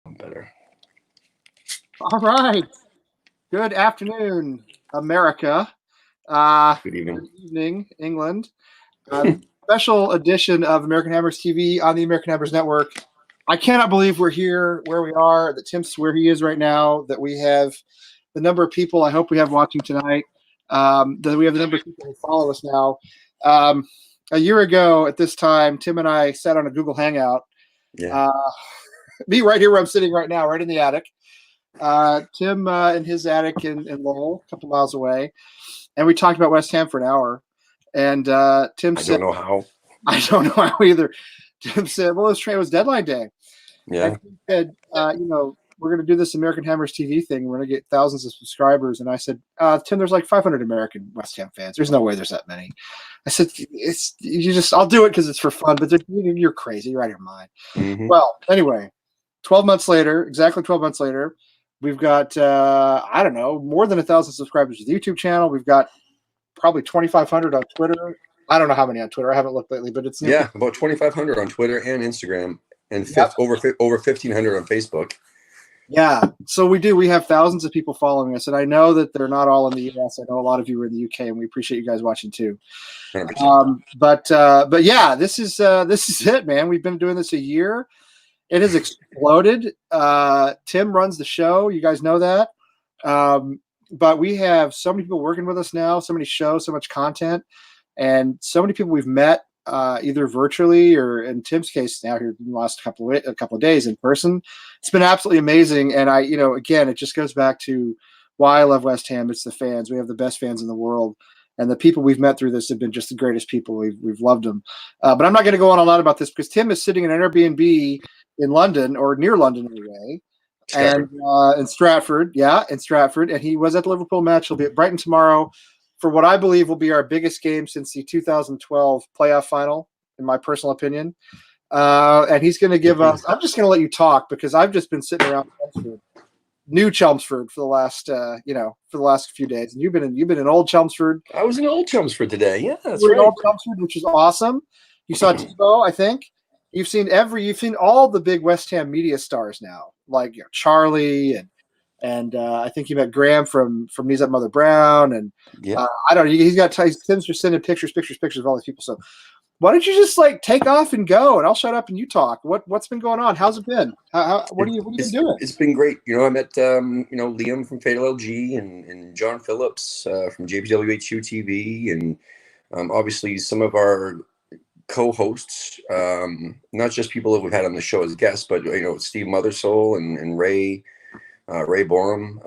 Better. All right. Good afternoon, America. Good evening. Good evening, England. Special edition of American Hammers TV on the American Hammers Network. I cannot believe we're here where we are, that Tim's where he is right now, that we have the number of people I hope we have watching tonight, that we have the number of people who follow us now. A year ago at this time, Tim and I sat on a Google Hangout. Yeah. Me right here where I'm sitting right now, right in the attic. Tim in his attic in Lowell, a couple miles away. And we talked about West Ham for an hour. And Tim said, I don't know how. I don't know how either. Tim said, well, it was deadline day. Yeah. And he said, we're going to do this American Hammers TV thing. We're going to get thousands of subscribers. And I said, Tim, there's like 500 American West Ham fans. There's no way there's that many. I said, I'll do it because it's for fun, but you're crazy. You're out of your mind. Mm-hmm. Well, anyway, 12 months later, exactly 12 months later, we've got, I don't know, more than 1,000 subscribers to the YouTube channel. We've got probably 2,500 on Twitter. I don't know how many on Twitter. I haven't looked lately, but it's about 2,500 on Twitter and Instagram, and over 1,500 on Facebook. Yeah, so we have thousands of people following us, and I know that they're not all in the US. I know a lot of you are in the UK, and we appreciate you guys watching too. But yeah, this is it, man. We've been doing this a year. It has exploded. Tim runs the show. You guys know that. But we have so many people working with us now, so many shows, so much content, and so many people we've met either virtually or, in Tim's case, now here in the last couple of days in person. It's been absolutely amazing. And again, it just goes back to why I love West Ham. It's the fans. We have the best fans in the world. And the people we've met through this have been just the greatest people. We've loved them. But I'm not going to go on a lot about this because Tim is sitting in an Airbnb in London, or near London anyway. Stratford. And in Stratford. And he was at the Liverpool match. He'll be at Brighton tomorrow for what I believe will be our biggest game since the 2012 playoff final, in my personal opinion. And he's going to give us – I'm just going to let you talk because I've just been sitting around New Chelmsford for the last few days. And you've been in Old Chelmsford. I was in Old Chelmsford today. Yeah, that's right. In Old Chelmsford, which is awesome. You saw Tebow, I think. You've seen all the big West Ham media stars now, like Charlie and I think you met Graham from Knees Up Mother Brown, and I don't know. He's got Tim's just sending pictures of all these people. So why don't you just take off and go, and I'll shut up and you talk. What's been going on? How's it been? What are you been doing? It's been great. I met Liam from Fatal LG and John Phillips from JPWHU TV, and obviously some of our co-hosts, not just people that we've had on the show as guests, but Steve Mothersole and Ray Borum.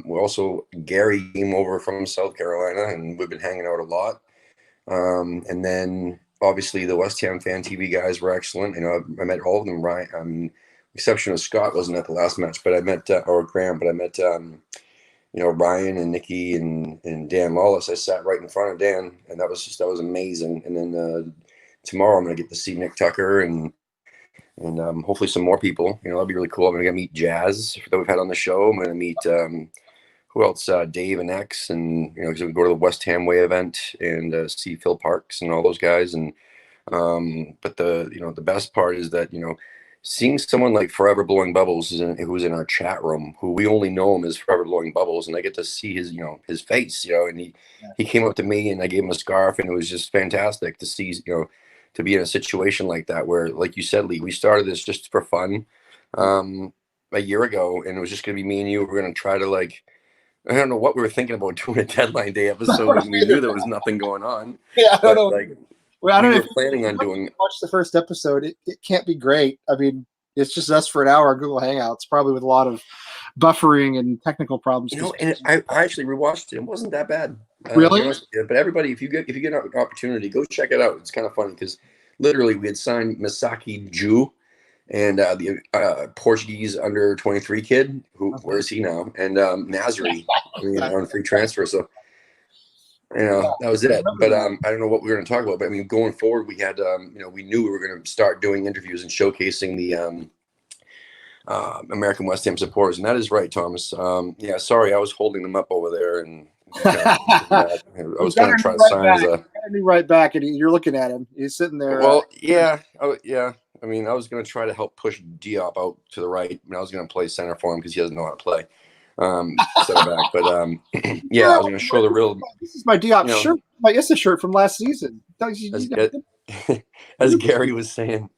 We're also Gary came over from South Carolina, and we've been hanging out a lot. And then obviously the West Ham Fan TV guys were excellent. I met all of them. Ryan, exception of Scott wasn't at the last match, but I met or Graham, but I met Ryan and Nikki and Dan Lawless. I sat right in front of Dan, and that was amazing. And then tomorrow I'm going to get to see Nick Tucker and hopefully some more people. That'll be really cool. I'm going to meet Jazz that we've had on the show. I'm going to meet who else? Dave and X, and go to the West Ham Way event and see Phil Parks and all those guys. And but the best part is that seeing someone like Forever Blowing Bubbles who's in our chat room, who we only know him as Forever Blowing Bubbles, and I get to see his his face, and he came up to me and I gave him a scarf, and it was just fantastic to see to be in a situation like that where, like you said, Lee, we started this just for fun a year ago, and it was just going to be me and you. We're going to try to I don't know what we were thinking about doing a deadline day episode, and we knew there was nothing going on. Yeah, I don't know. Well, I don't know if planning on doing. Watch the first episode. It can't be great. I mean, it's just us for an hour on Google Hangouts, probably with a lot of buffering and technical problems. And I actually rewatched it. It wasn't that bad. Really? But everybody, if you get an opportunity, go check it out. It's kind of funny because literally we had signed Misaki Ju and the Portuguese under 23 kid. Where is he now? And Nasri on free transfer. So that was it. But I don't know what we're going to talk about. But I mean, going forward, we had we knew we were going to start doing interviews and showcasing the American West Ham supporters, and that is right, Thomas. Sorry, I was holding them up over there, and I was going to try to sign as a. Right back, and you're looking at him. He's sitting there. Well, yeah, oh yeah. I mean, I was going to try to help push Diop out to the right. I mean, I was going to play center for him because he doesn't know how to play center back. But yeah, I was going to show the real. This is my Diop shirt. My Issa shirt from last season. As Gary was saying,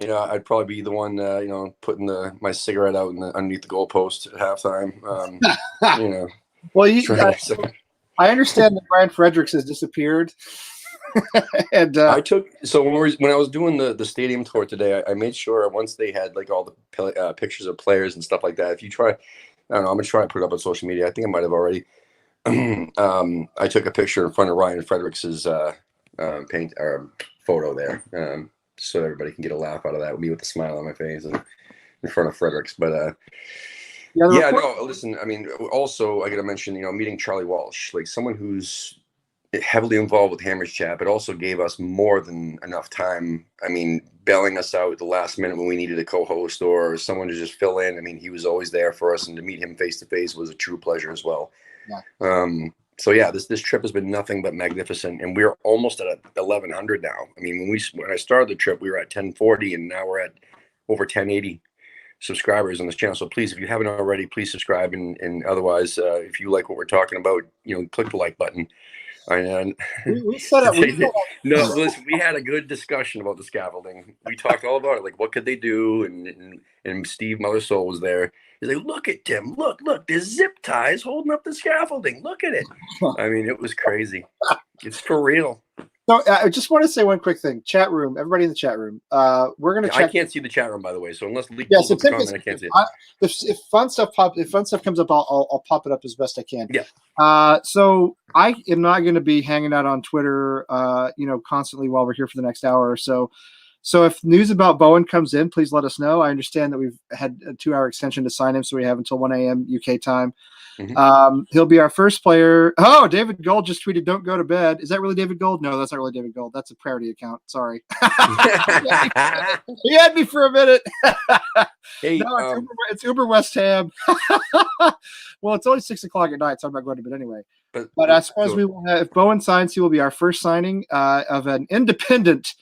I'd probably be the one, putting my cigarette out underneath the goalpost at halftime. Well, I understand that Brian Fredericks has disappeared. And I took when I was doing the stadium tour today, I made sure once they had like all the pictures of players and stuff like that. If you try, I don't know, I'm gonna try to put it up on social media. I think I might have already. I took a picture in front of Ryan Fredericks's paint or photo there, so everybody can get a laugh out of that. Me with a smile on my face and in front of Fredericks, but. Listen, I mean, also I got to mention, meeting Charlie Walsh, like someone who's heavily involved with Hammers Chat, but also gave us more than enough time. I mean, bailing us out at the last minute when we needed a co-host or someone to just fill in. I mean, he was always there for us, and to meet him face to face was a true pleasure as well. Yeah. So yeah, this trip has been nothing but magnificent, and we're almost at 1,100 now. I mean, when I started the trip, we were at 1040, and now we're at over 1080. Subscribers on this channel. So please, if you haven't already, please subscribe. And otherwise, if you like what we're talking about, click the like button. And we set up. Listen, we had a good discussion about the scaffolding. We talked all about it, like what could they do, and Steve Mothersoul was there. He's like, look at Tim, look, there's zip ties holding up the scaffolding. Look at it. I mean, it was crazy. It's for real. So I just want to say one quick thing. Chat room, everybody in the chat room. We're going to check. I can't see the chat room, by the way. So unless Lee pulls up the comment, I can't see it. If fun stuff comes up, I'll pop it up as best I can. Yeah. So I am not going to be hanging out on Twitter, constantly while we're here for the next hour or so. So if news about Bowen comes in, please let us know. I understand that we've had a 2-hour extension to sign him, so we have until 1 a.m. UK time. Mm-hmm. He'll be our first player. Oh, David Gold just tweeted, "Don't go to bed." Is that really David Gold? No, that's not really David Gold. That's a parody account. Sorry. He had me for a minute. Hey, no, it's Uber West Ham. Well, it's only 6 o'clock at night, so I'm not going to bed anyway. But I suppose we will have, if Bowen signs, he will be our first signing of an independent,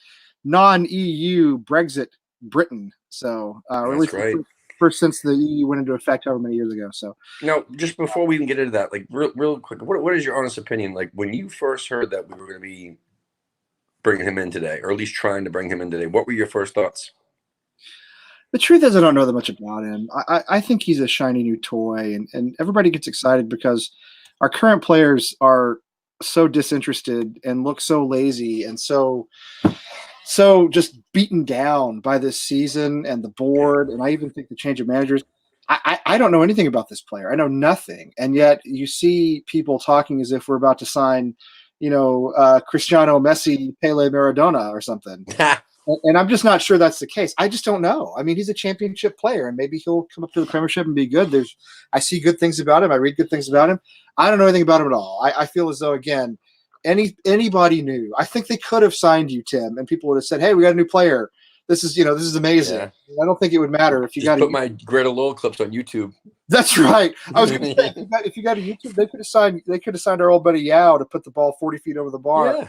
non-EU Brexit Britain. So that's right. First since the EU went into effect however many years ago. So now, just before we even get into that, like real quick, what is your honest opinion? Like when you first heard that we were going to be bringing him in today, or at least trying to bring him in today, what were your first thoughts? The truth is, I don't know that much about him. I think he's a shiny new toy, and everybody gets excited because our current players are so disinterested and look so lazy and so just beaten down by this season and the board. And I even think the change of managers. I don't know anything about this player. I know nothing. And yet you see people talking as if we're about to sign, Cristiano Messi, Pele Maradona or something. And I'm just not sure that's the case. I just don't know. I mean, he's a championship player, and maybe he'll come up to the Premiership and be good. I see good things about him. I read good things about him. I don't know anything about him at all. I feel as though, again, anybody knew. I think they could have signed you, Tim, and people would have said, "Hey, we got a new player. This is amazing." Yeah. I don't think it would matter if you just put my Greta Lowell clips on YouTube. That's right. I was going to say, if you got a YouTube, they could have signed our old buddy Yao to put the ball 40 feet over the bar. Yeah.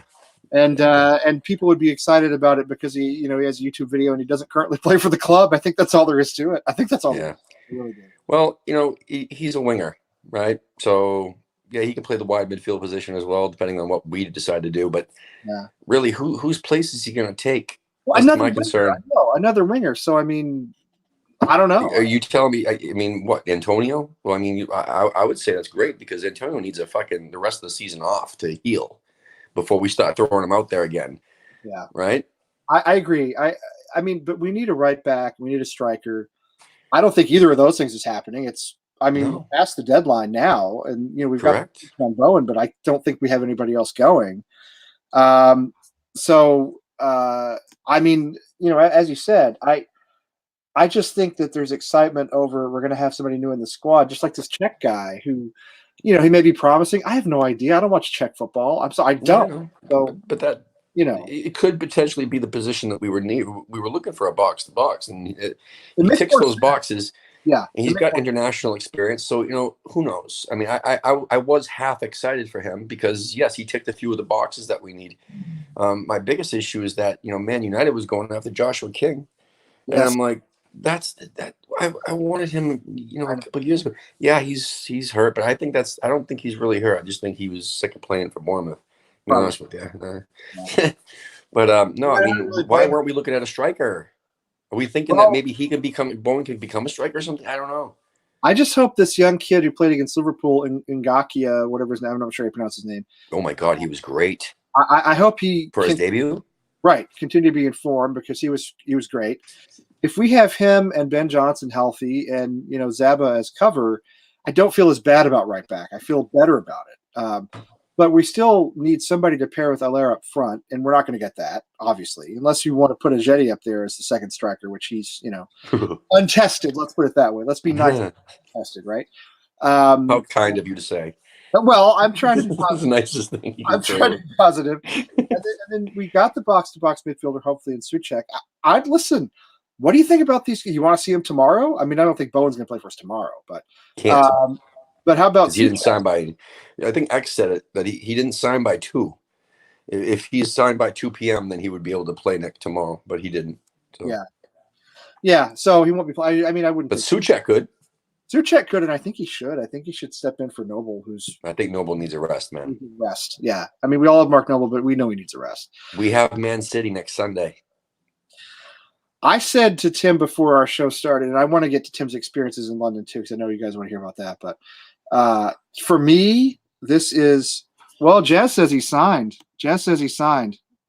And people would be excited about it because he has a YouTube video and he doesn't currently play for the club. I think that's all there is to it. I think that's all. Yeah. Really good. Well, he's a winger, right? So yeah, he can play the wide midfield position as well, depending on what we decide to do. But really, whose place is he going to take? Well, that's my concern. Another winger. So I mean, I don't know. Are you telling me? I mean, what, Antonio? Well, I mean, I would say that's great because Antonio needs the rest of the season off to heal before we start throwing him out there again. Yeah. Right. I agree. I mean, but we need a right back. We need a striker. I don't think either of those things is happening. Past the deadline now, and we've Correct. got John Bowen, but I don't think we have anybody else going. I mean, as you said, I just think that there's excitement over we're going to have somebody new in the squad, just like this Czech guy who, he may be promising. I have no idea. I don't watch Czech football. I'm sorry, I don't. But that it could potentially be the position that we were looking for, a box to box, and he ticks those boxes. Yeah, and he's got international experience, so who knows? I mean, I was half excited for him because yes, he ticked a few of the boxes that we need. My biggest issue is that Man United was going after Joshua King, And I'm like, that's that. I wanted him, a couple of years ago. Yeah, he's hurt, but I don't think he's really hurt. I just think he was sick of playing for Bournemouth. To be honest with you. But no, I mean, why weren't we looking at a striker? Are we thinking that maybe Bowen could become a striker or something? I don't know. I just hope this young kid who played against Liverpool in Ngakia, whatever his name, I'm not sure how you pronounce his name. Oh my God, he was great. I hope he his debut. Right, continue to be in form because he was great. If we have him and Ben Johnson healthy and Zaba as cover, I don't feel as bad about right back. I feel better about it. But we still need somebody to pair with Allaire up front, and we're not going to get that, obviously, unless you want to put Ajeti up there as the second striker, which he's, untested. Let's put it that way. Let's be nice, untested, right? How kind of you to say. Well, I'm trying to be positive. The nicest thing you can say. I'm trying to be positive. and then we got the box-to-box midfielder, hopefully, in Souček. I'd listen. What do you think about these? You want to see him tomorrow? I mean, I don't think Bowen's going to play for us tomorrow, but but how about he didn't sign by? I think X said it that he didn't sign by 2. If he's signed by 2 p.m., then he would be able to play tomorrow, but he didn't. So. Yeah. So he won't be playing. I mean, I wouldn't. But Souček could. Souček could, and I think he should. I think he should step in for Noble, I think Noble needs a rest, man. Rest. Yeah. I mean, we all have Mark Noble, but we know he needs a rest. We have Man City next Sunday. I said to Tim before our show started, and I want to get to Tim's experiences in London too, because I know you guys want to hear about that. But for me, this is Jazz says he signed.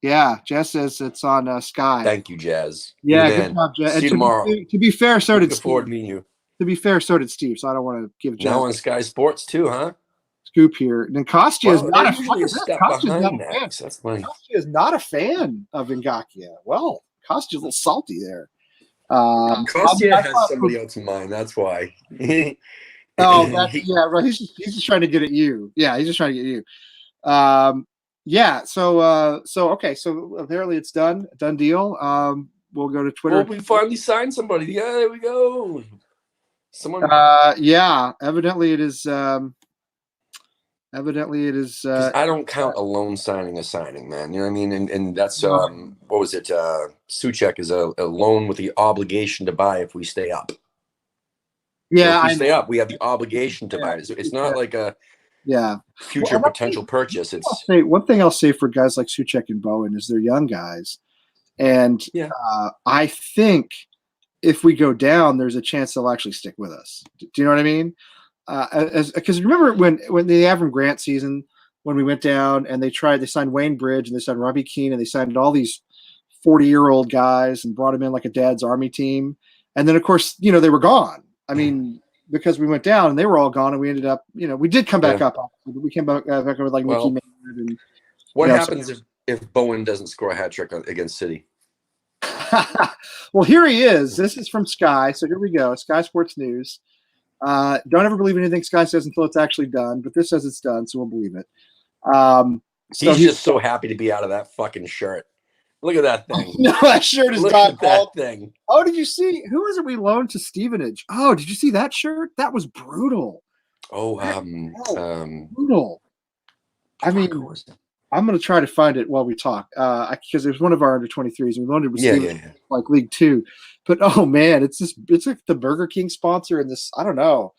Yeah, Jazz says it's on Sky. Thank you, Jazz. Yeah, good job, Jazz. See you tomorrow. To be fair, so did Steve. Forward to meeting you. To be fair, so did Steve. So I don't want to give Jazz now on Sky Sports too, huh? Scoop here. And then Kostya is not a fan. That's funny. Kostya is not a fan of Ngakia. Well, Kostya's a little salty there. Kostya has somebody else in mind. That's why. Right. He's just trying to get at you. Yeah, he's just trying to get you. So okay. So apparently it's done. Done deal. We'll go to Twitter. Well, we finally signed somebody. Yeah, there we go. Someone. Evidently it is. Evidently it is. I don't count a loan signing a signing, man. You know what I mean? And that's what was it? Souček is a loan with the obligation to buy if we stay up. Yeah, if we stay up, we have the obligation to buy it. So it's not like a future potential purchase. It's one thing I'll say for guys like Souček and Bowen is they're young guys, and I think if we go down, there's a chance they'll actually stick with us. Do you know what I mean? Because remember when the Avram Grant season, when we went down and they signed Wayne Bridge and they signed Robbie Keane and they signed all these 40-year-old guys and brought them in like a dad's army team. And then of course, they were gone. I mean, because we went down and they were all gone and we ended up, we did come back up. But we came back up with like Mickey Maynard. And what happens if Bowen doesn't score a hat trick against City? Well, here he is. This is from Sky. So here we go. Sky Sports News. Don't ever believe anything Sky says until it's actually done, but this says it's done, so we'll believe it. He's just so happy to be out of that fucking shirt. Look at that thing. No, that shirt is not that thing. Oh, did you see? Who was it we loaned to Stevenage? Oh, did you see that shirt? That was brutal. Oh, brutal. I mean, I'm going to try to find it while we talk, because it was one of our under 23s. And we loaned it with like League 2. But oh man, it's like the Burger King sponsor and this, I don't know,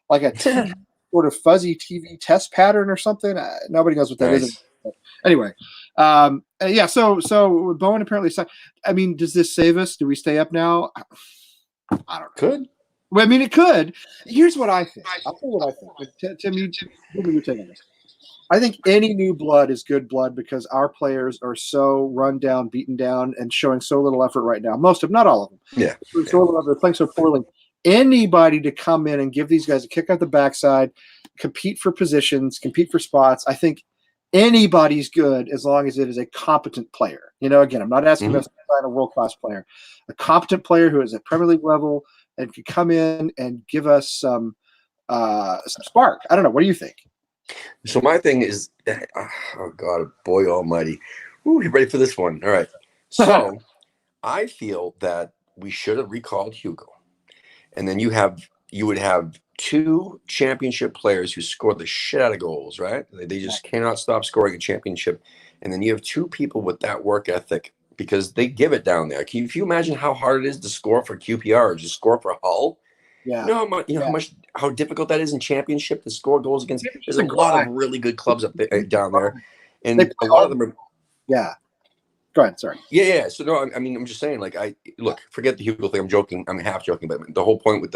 like a sort of fuzzy TV test pattern or something. Nobody knows what that is. But anyway, So Bowen apparently signed. I mean, does this save us? Do we stay up now? I don't know. Could. Well, I mean, it could. Here's what I think. I'll tell you what I think. Tim, you take on this. I think any new blood is good blood because our players are so run down, beaten down, and showing so little effort right now. Most of them, not all of them. Yeah. They're playing so poorly. Anybody to come in and give these guys a kick out the backside, compete for positions, compete for spots, I think anybody's good as long as it is a competent player. Again, I'm not asking us to find a world-class player. A competent player who is at Premier League level and can come in and give us some spark. I don't know. What do you think? So my thing is, oh God, boy almighty. Ooh, you ready for this one? All right. So I feel that we should have recalled Hugo. And then you would have 2 championship players who scored the shit out of goals, right? They just cannot stop scoring a championship. And then you have 2 people with that work ethic because they give it down there. If you imagine how hard it is to score for QPR or just score for Hull? Yeah. You know how much, how difficult that is in championship to score goals against. There's a Championship lot of grind. really good clubs up there, down there, They and play a lot of hard. them are. Yeah. Go ahead. Sorry. Yeah. So no, I mean, I'm just saying. Like, I look, forget the Hugo thing. I'm joking. I'm half joking, but the whole point with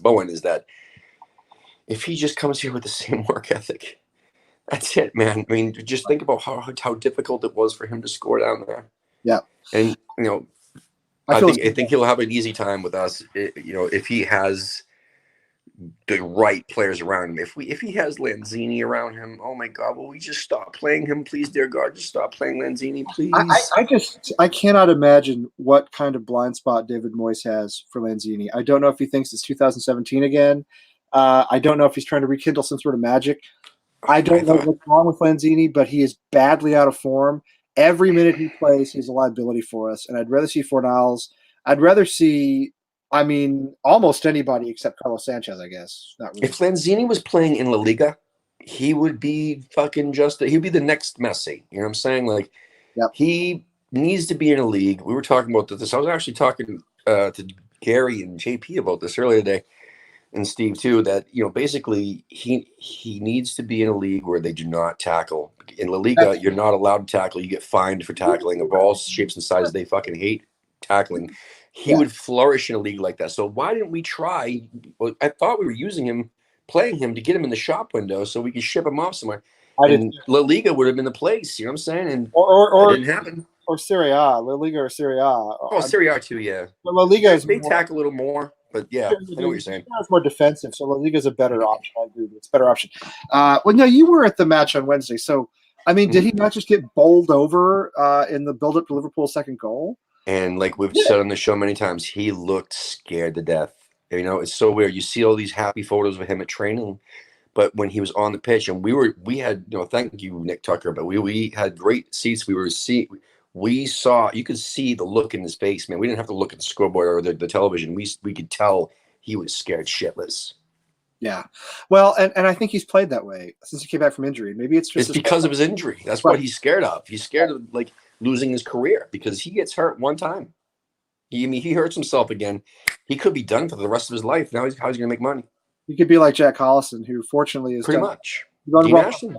Bowen is that if he just comes here with the same work ethic, that's it, man. I mean, just think about how difficult it was for him to score down there. Yeah. And I think he'll have an easy time with us. If he has the right players around him. If he has Lanzini around him, oh my God, will we just stop playing him, please, dear God? Just stop playing Lanzini, please. I cannot imagine what kind of blind spot David Moyes has for Lanzini. I don't know if he thinks it's 2017 again. I don't know if he's trying to rekindle some sort of magic. I don't know what's wrong with Lanzini, but he is badly out of form. Every minute he plays, he's a liability for us. And I'd rather see Fornals. I'd rather see, almost anybody except Carlos Sanchez, I guess. Not really. If Lanzini was playing in La Liga, he would be fucking he'd be the next Messi. You know what I'm saying? Like, he needs to be in a league. We were talking about this. I was actually talking to Gary and JP about this earlier today, and Steve too, that basically he needs to be in a league where they do not tackle. In La Liga, you're not allowed to tackle. You get fined for tackling of all shapes and sizes. They fucking hate tackling. He would flourish in a league like that. So why didn't we try? Well, I thought we were playing him to get him in the shop window so we could ship him off somewhere. And La Liga would have been the place. You know what I'm saying? And it didn't happen. Or Serie A, La Liga or Serie A. Oh, Serie A too, yeah. La Liga is they tackle a little more. But yeah, I know what you're saying. It's more defensive, so La Liga is a better option. I agree. It's a better option. You were at the match on Wednesday, so did he not just get bowled over in the build-up to Liverpool's second goal? And like we've said on the show many times, he looked scared to death. It's so weird. You see all these happy photos of him at training, but when he was on the pitch, and we had, thank you, Nick Tucker, but we had great seats. We saw, you could see the look in his face, man. We didn't have to look at the scoreboard or the television. We could tell he was scared shitless. Yeah. Well, and I think he's played that way since he came back from injury. Maybe it's because of his injury. That's what he's scared of. He's scared of losing his career because he gets hurt one time. He hurts himself again. He could be done for the rest of his life. Now how's he going to make money? He could be like Jack Collison, who fortunately is pretty much. Dean Ashton,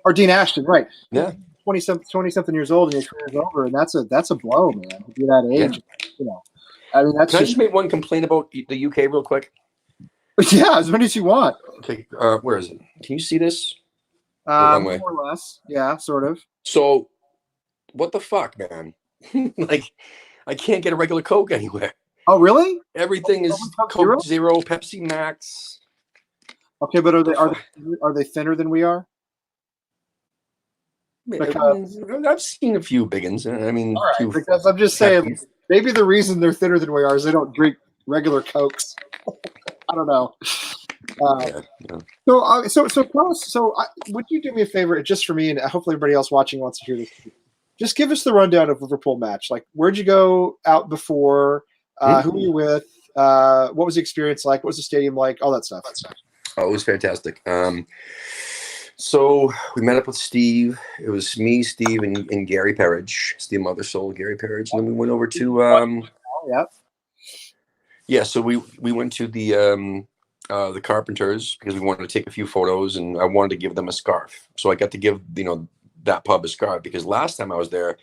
or Dean Ashton, right? Yeah. 20-something years old and your career's over, and that's a blow, man. To be that age, that's. Can I just make one complaint about the UK real quick? Yeah, as many as you want. Okay, where is it? Can you see this? More or less, yeah, sort of. So, what the fuck, man? I can't get a regular Coke anywhere. Oh, really? Everything is Coke Zero, Pepsi Max. Okay, but are they thinner than we are? I've seen a few big ones. Because I'm just saying, maybe the reason they're thinner than we are is they don't drink regular Cokes. I don't know. So Carlos, would you do me a favor, just for me, and hopefully everybody else watching wants to hear this? Just give us the rundown of Liverpool match. Like, where'd you go out before? Who were you with? What was the experience like? What was the stadium like? All that stuff. Oh, it was fantastic. So we met up with Steve. It was me, Steve, and Gary Perridge. Steve Mother Soul, Gary Perridge. And then we went over to yeah. So we went to the Carpenters because we wanted to take a few photos, and I wanted to give them a scarf. So I got to give that pub a scarf because last time I was there,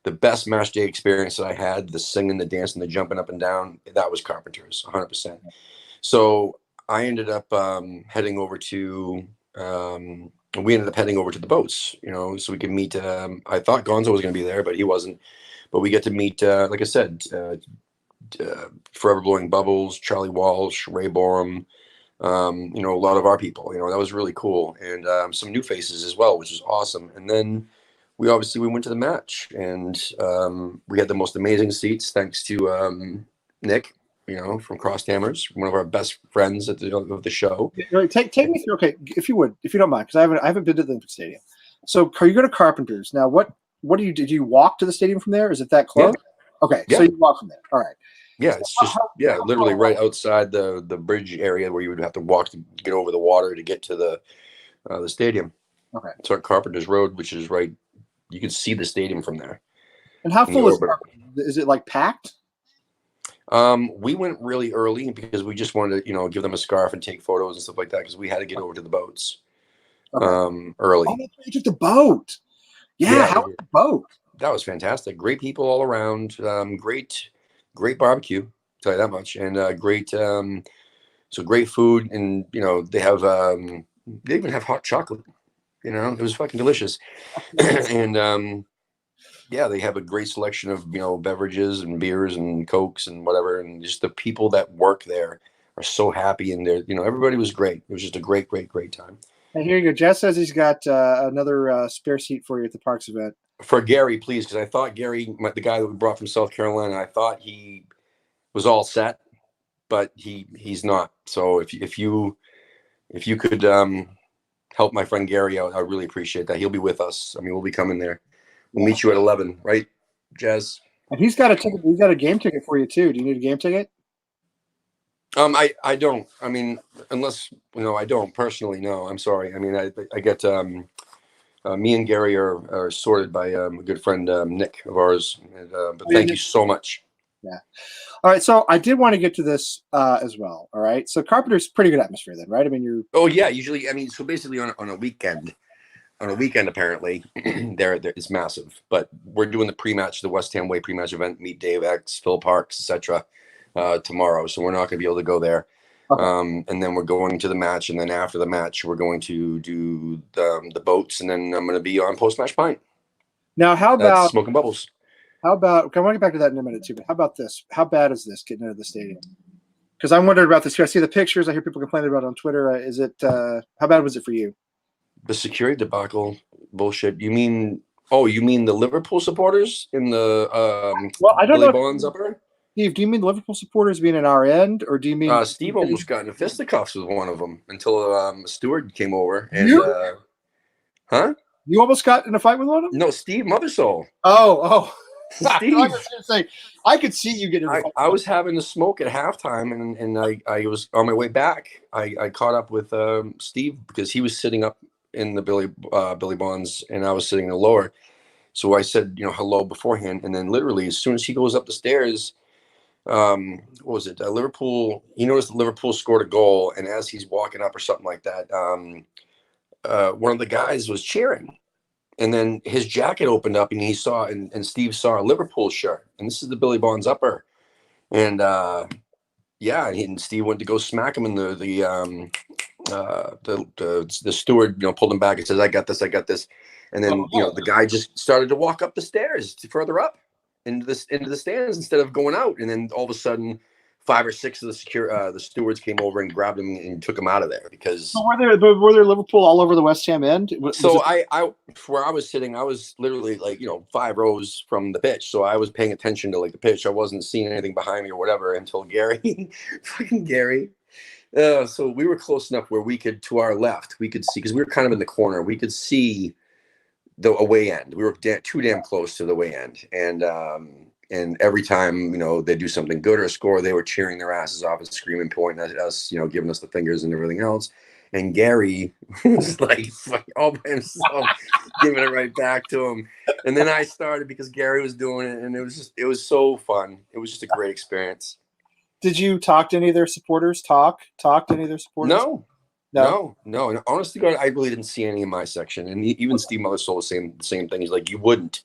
the best match day experience that I had, the singing, the dancing, the jumping up and down, that was Carpenters, 100%. So I ended up heading over to the boats, so we could meet. I thought Gonzo was going to be there, but he wasn't. But we get to meet, like I said, Forever Blowing Bubbles, Charlie Walsh, Ray Borum, a lot of our people. That was really cool, and some new faces as well, which was awesome. And then we went to the match, and we had the most amazing seats thanks to Nick. From Crossed Hammers, one of our best friends of the show. Take me through, if you don't mind, because I haven't been to the Olympic Stadium. So, are you going to Carpenters now? What do you did you walk to the stadium from there? Is it that close? Yeah. Okay, yeah. So you walk from there. All right. Yeah, it's just literally right outside the bridge area where you would have to walk to get over the water to get to the stadium. Okay. It's on Carpenters Road, which is right see the stadium from there. And how full is it? Like packed? We went really early because we just wanted to, give them a scarf and take photos and stuff like that because we had to get over to the boats early. Oh, you took the boat. Yeah, how was the boat? That was fantastic. Great people all around. Great barbecue. Tell you that much. And great food. And they have they even have hot chocolate. It was fucking delicious. And yeah, they have a great selection of beverages and beers and cokes and whatever. And just the people that work there are so happy. And they're everybody was great. It was just a great time. And here you go. Jess says he's got another spare seat for you at the Parks event. For Gary, please, because I thought Gary, the guy that we brought from South Carolina, I thought he was all set, but he's not. So if you could help my friend Gary out, I really appreciate that. He'll be with us. I mean, we'll be coming there. We'll meet you at 11, right, Jazz? And he's got a ticket. He's got a game ticket for you too. Do you need a game ticket? I don't. I mean, unless I don't personally. No, I'm sorry. I mean, I get me and Gary are sorted by a good friend Nick of ours. But thank you so much. Yeah. All right. So I did want to get to this as well. All right. So Carpenter's pretty good atmosphere then, right? I mean, you're. Oh yeah. Usually, I mean, so basically on a weekend. On a weekend, apparently, there it's massive. But we're doing the pre-match, the West Ham Way pre-match event. Meet Dave X, Phil Parks, etc. Tomorrow, so we're not going to be able to go there. Okay. And then we're going to the match, and then after the match, we're going to do the boats, and then I'm going to be on post-match pint. Now, how about smoking bubbles? How about? I want to get back to that in a minute too. But how about this? How bad is this getting into the stadium? Because I'm wondering about this too. I see the pictures. I hear people complaining about it on Twitter. Is it? How bad was it for you? The security debacle bullshit. You mean the Liverpool supporters in the well, I don't Billy know. Bonds upper? Steve, do you mean Liverpool supporters being in our end, or do you mean Steve almost got into fisticuffs with one of them until Stewart came over and huh? You almost got in a fight with one of them? No, Steve Mothersoul. Oh. Steve. I was going to say, I could see you getting in a fight. I was having the smoke at halftime, and I was on my way back. I caught up with Steve because he was sitting up in the Billy Bonds, and I was sitting in the lower. So I said, hello beforehand, and then literally as soon as he goes up the stairs, what was it? Liverpool. He noticed that Liverpool scored a goal, and as he's walking up or something like that, one of the guys was cheering, and then his jacket opened up, and he saw, and Steve saw a Liverpool shirt, and this is the Billy Bonds upper, and and Steve went to go smack him, and the steward, pulled him back and says, "I got this," and then the guy just started to walk up the stairs further up into the stands instead of going out, and then all of a sudden 5 or 6 of the stewards came over and grabbed him and took him out of there because. So were there Liverpool all over the West Ham end? I where I was sitting, I was literally 5 rows from the pitch, so I was paying attention to the pitch. I wasn't seeing anything behind me or whatever until Gary, fucking Gary. So we were close enough where we could, to our left, we could see, because we were kind of in the corner, we could see the away end. We were too damn close to the away end, and every time they do something good or score, they were cheering their asses off and screaming, pointing at us, giving us the fingers and everything else. And Gary was all by himself, giving it right back to him. And then I started because Gary was doing it, and it was so fun. It was just a great experience. Did you talk to any of their supporters? Talk to any of their supporters? No. And honestly, God, I really didn't see any in my section. And even Steve Mothersoul was saying the same thing. He's like, you wouldn't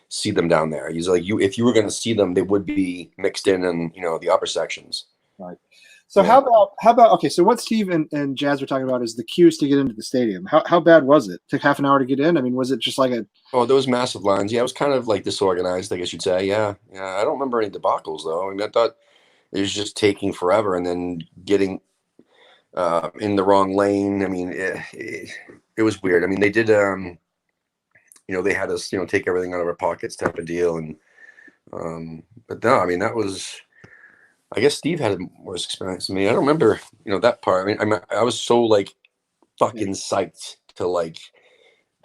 see them down there. He's like, if you were going to see them, they would be mixed in the upper sections. Right. So how about okay? So what Steve and Jazz were talking about is the queues to get into the stadium. How bad was it? Took half an hour to get in. I mean, was it just like a? Oh, there was massive lines. Yeah, it was kind of disorganized, I guess you'd say. Yeah. I don't remember any debacles though. I mean, I thought it was just taking forever, and then getting in the wrong lane. I mean, it was weird. I mean, they did, they had us, take everything out of our pockets type of deal. And, but no, I mean, that was, I guess Steve had a worse experience than me. I don't remember, that part. I mean, I was so fucking psyched to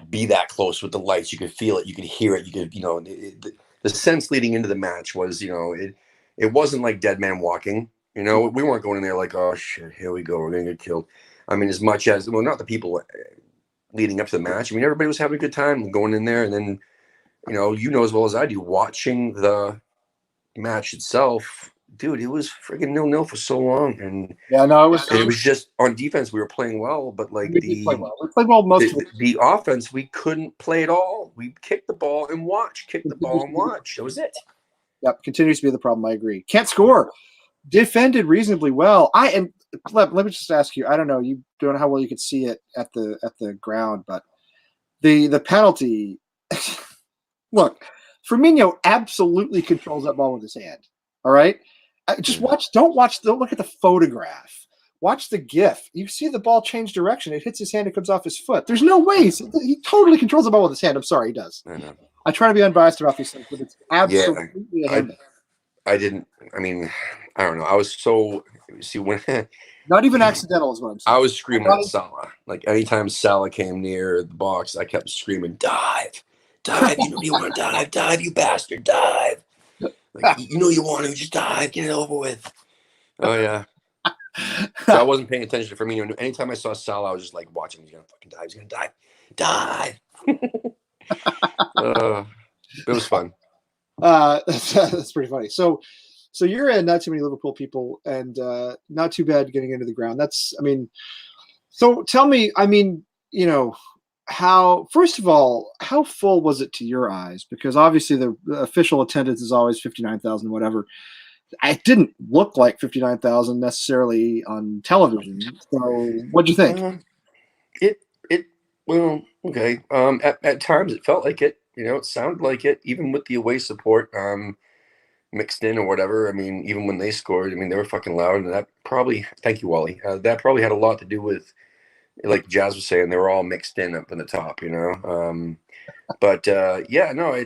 be that close with the lights. You could feel it. You could hear it. You could, the sense leading into the match was, it wasn't like Dead Man Walking. We weren't going in there oh shit, here we go, we're gonna get killed. I mean, as much as not the people leading up to the match. I mean, everybody was having a good time going in there, and then you know as well as I do, watching the match itself, dude, it was freaking 0-0 for so long, and Yeah, no, it was. it was just on defense we were playing well, but like We did play well. We played well most of it. the offense we couldn't play at all. We kicked the ball and watch, kick the ball and watch. That was it. Yep, continues to be the problem. I agree. Can't score. Defended reasonably well. Let me just ask you. I don't know. You don't know how well you could see it at the ground, but the penalty. Look, Firmino absolutely controls that ball with his hand. All right, just watch. Don't look at the photograph. Watch the GIF. You see the ball change direction. It hits his hand. It comes off his foot. There's no way he totally controls the ball with his hand. I'm sorry, he does. I know. I try to be unbiased about these things, but it's absolutely a hand. I didn't. I mean, I don't know. I was so when not even accidental is what I'm saying. I was screaming at Salah. Like anytime Salah came near the box, I kept screaming, "Dive, dive! You know you want to dive, dive! You bastard, dive! Like you know you want to just dive, get it over with." Oh yeah. So I wasn't paying attention to Firmino. Anytime I saw Salah, I was just like watching. He's gonna fucking dive. He's gonna dive, dive. It was fun. That's pretty funny. So you're in not too many Liverpool people, and not too bad getting into the ground. So tell me, I mean, first of all, how full was it to your eyes? Because obviously the official attendance is always 59,000, whatever. It didn't look like 59,000 necessarily on television. So what'd you think? Well, okay. At times it felt like it. It sounded like it, even with the away support mixed in or whatever. I mean, even when they scored, I mean, they were fucking loud, and that probably. Thank you, Wally. That probably had a lot to do with, like Jazz was saying, they were all mixed in up in the top. But yeah, no, I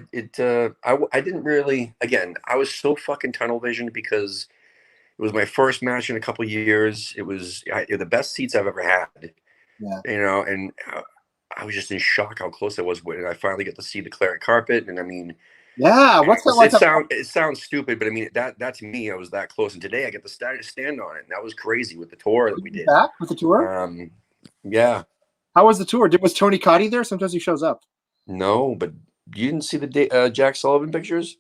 didn't really. Again, I was so fucking tunnel visioned because it was my first match in a couple years. It was the best seats I've ever had. Yeah. And I was just in shock how close I was when I finally get to see the claret carpet. And I mean, yeah, what's that like? It sounds stupid, but I mean that to me, I was that close. And today I get to stand on it. And that was crazy with the tour that we did. Back with the tour? Yeah. How was the tour? Was Tony Cotty there? Sometimes he shows up. No, but you didn't see the Jack Sullivan pictures?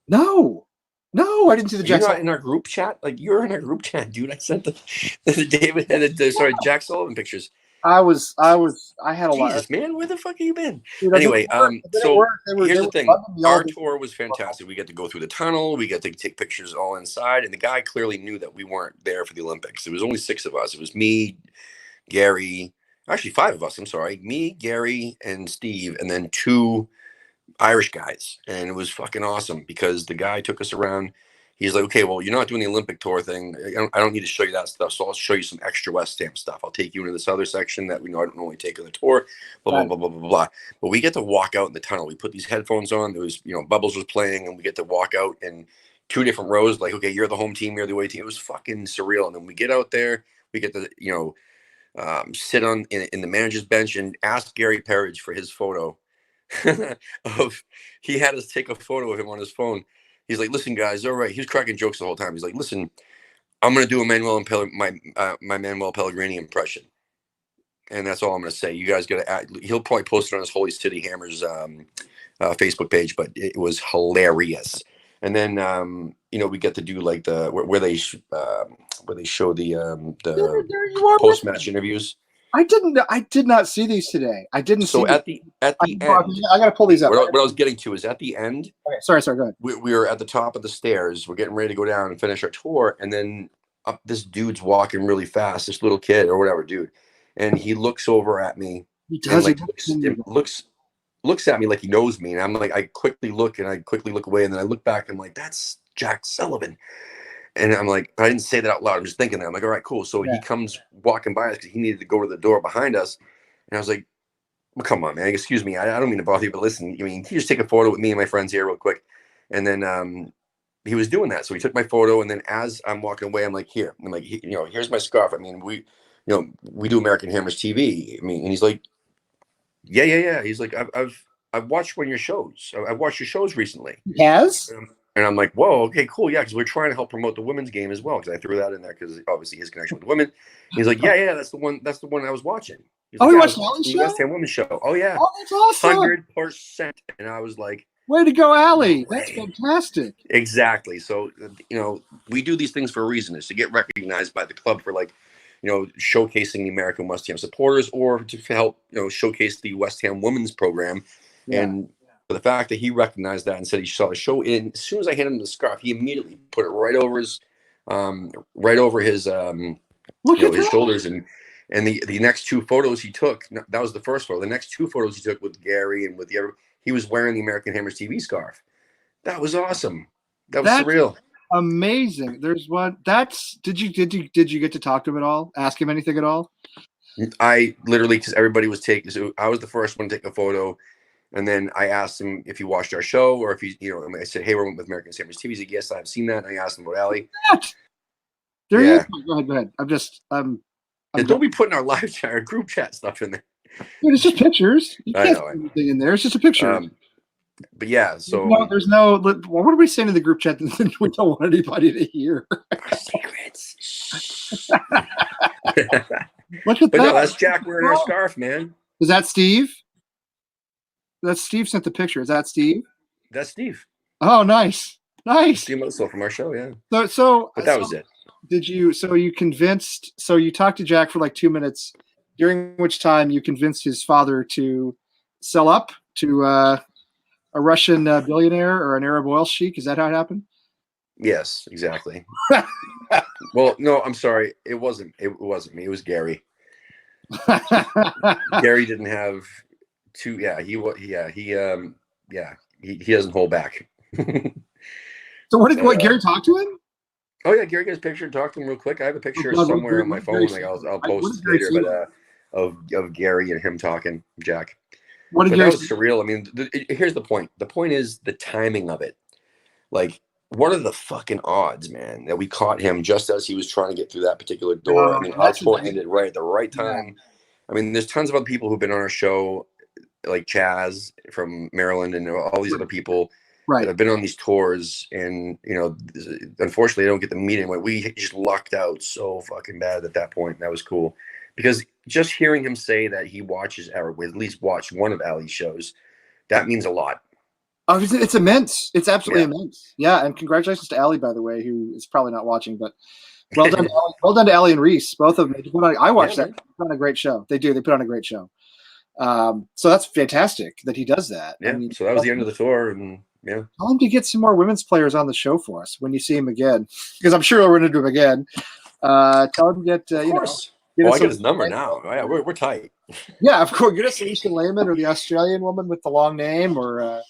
No, I didn't see the Jack. You're not in our group chat. Like you're in our group chat, dude. I sent the David and Jack Sullivan pictures. I had a lot. Jesus, man, where the fuck have you been? Anyway, so here's the thing. Our tour was fantastic. We get to go through the tunnel. We get to take pictures all inside. And the guy clearly knew that we weren't there for the Olympics. There was only 6 of us. It was me, Gary, actually 5 of us. I'm sorry. Me, Gary, and Steve, and then 2 Irish guys. And it was fucking awesome because the guy took us around. He's like, okay, well, you're not doing the Olympic tour thing. I don't need to show you that stuff. So I'll show you some extra West Ham stuff. I'll take you into this other section that I don't normally take on the tour, blah, blah, blah, blah, blah, blah. But we get to walk out in the tunnel. We put these headphones on. There was, Bubbles was playing, and we get to walk out in 2 different rows. Like, okay, you're the home team, you're the away team. It was fucking surreal. And then we get out there. We get to, sit in the manager's bench and ask Gary Perridge for his photo he had us take a photo of him on his phone. He's like, listen, guys, all right. He was cracking jokes the whole time. He's like, listen, I'm going to do my Manuel Pellegrini impression. And that's all I'm going to say. You guys got to he'll probably post it on his Holy City Hammers Facebook page, but it was hilarious. And then, we get to do like where they show the post-match interviews. I did not see these today. I didn't. So see at the end, I got to pull these up. What I was getting to is at the end. Okay, sorry. Go ahead. We were at the top of the stairs. We're getting ready to go down and finish our tour, and then up this dude's walking really fast. This little kid or whatever, dude, and he looks over at me. He does. Looks at me like he knows me, and I'm like, I quickly look away, and then I look back. And I'm like, that's Jack Sullivan. And I'm like, I didn't say that out loud. I'm just thinking that. I'm like, all right, cool. So he comes walking by us because he needed to go to the door behind us. And I was like, well, come on, man. Excuse me. I don't mean to bother you, but listen, can you just take a photo with me and my friends here real quick? And then he was doing that. So he took my photo. And then as I'm walking away, I'm like, here. I'm like, here's my scarf. I mean, we do American Hammers TV. I mean, and he's like, yeah. He's like, I've watched one of your shows. I've watched your shows recently. Yes. And I'm like, whoa, okay, cool. Yeah, because we're trying to help promote the women's game as well. Because I threw that in there because obviously his connection with women. He's like, yeah, that's the one I was watching. He's Oh, like, we yeah, watched Allie's the show? West Ham Women's Show. Oh yeah, Oh, that's awesome. 100%. And I was like, way to go, Allie. no That's way. fantastic. Exactly. So, we do these things for a reason, is to get recognized by the club for, like, showcasing the American West Ham supporters, or to help, showcase the West Ham women's program. Yeah. And the fact that he recognized that and said he saw the show, in as soon as I handed him the scarf, he immediately put it right over his Look at his that. shoulders. And the next two photos he took, that was the first photo. The next two photos he took with Gary and with the other, he was wearing the American Hammers TV scarf. That was awesome. That was surreal. Amazing. There's one. Did you get to talk to him at all? Ask him anything at all? I literally, because everybody was taking, so I was the first one to take a photo. And then I asked him if he watched our show, or if he, I said, hey, we're with American Hammers TV. He's like, yes, I've seen that. And I asked him about Allie. There he is. Go ahead. And don't be putting our live chat, our group chat stuff in there. Dude, it's just pictures. You can't put anything in there. It's just a picture. But yeah, so there's no. What are we saying in the group chat that we don't want anybody to hear? Our secrets. Look at that. No, that's Jack wearing our scarf, man. Is that Steve? That's Steve sent the picture. Is that Steve? That's Steve. Oh, nice. Steve Moso from our show, yeah. But that was it. Did you? So you convinced? So you talked to Jack for like 2 minutes, during which time you convinced his father to sell up to a Russian billionaire or an Arab oil sheik. Is that how it happened? Yes, exactly. Well, no, I'm sorry. It wasn't me. It was Gary. Gary didn't have two. Yeah, he doesn't hold back. So what Gary talked to him? Oh yeah, Gary got his picture and talked to him real quick. I have a picture somewhere on my phone. Like I'll post it later, but of Gary and him talking, Jack. That was surreal. I mean, here's the point. The point is the timing of it. Like, what are the fucking odds, man, that we caught him just as he was trying to get through that particular door? I mean, our tour ended right at the right time. Yeah. I mean, there's tons of other people who've been on our show, like Chaz from Maryland and all these other people that have been on these tours. And, unfortunately, they don't get to meet him. We just lucked out so fucking bad at that point. That was cool. Because just hearing him say that he watches, or at least watched one of Allie's shows, that means a lot. Oh, it's immense. It's absolutely immense. Yeah, and congratulations to Allie, by the way, who is probably not watching, but well done. Well done to Allie and Reese, both of them. I watched that. They put on a great show. They do. They put on a great show. So that's fantastic that he does that. Yeah. I mean, so that was the end of the tour, and yeah. Tell him to get some more women's players on the show for us when you see him again, because I'm sure we'll run into him again. Tell him to get of course. I get his number now. Oh, yeah, we're tight. Yeah, of course. Get us Alicia Lehman or the Australian woman with the long name, or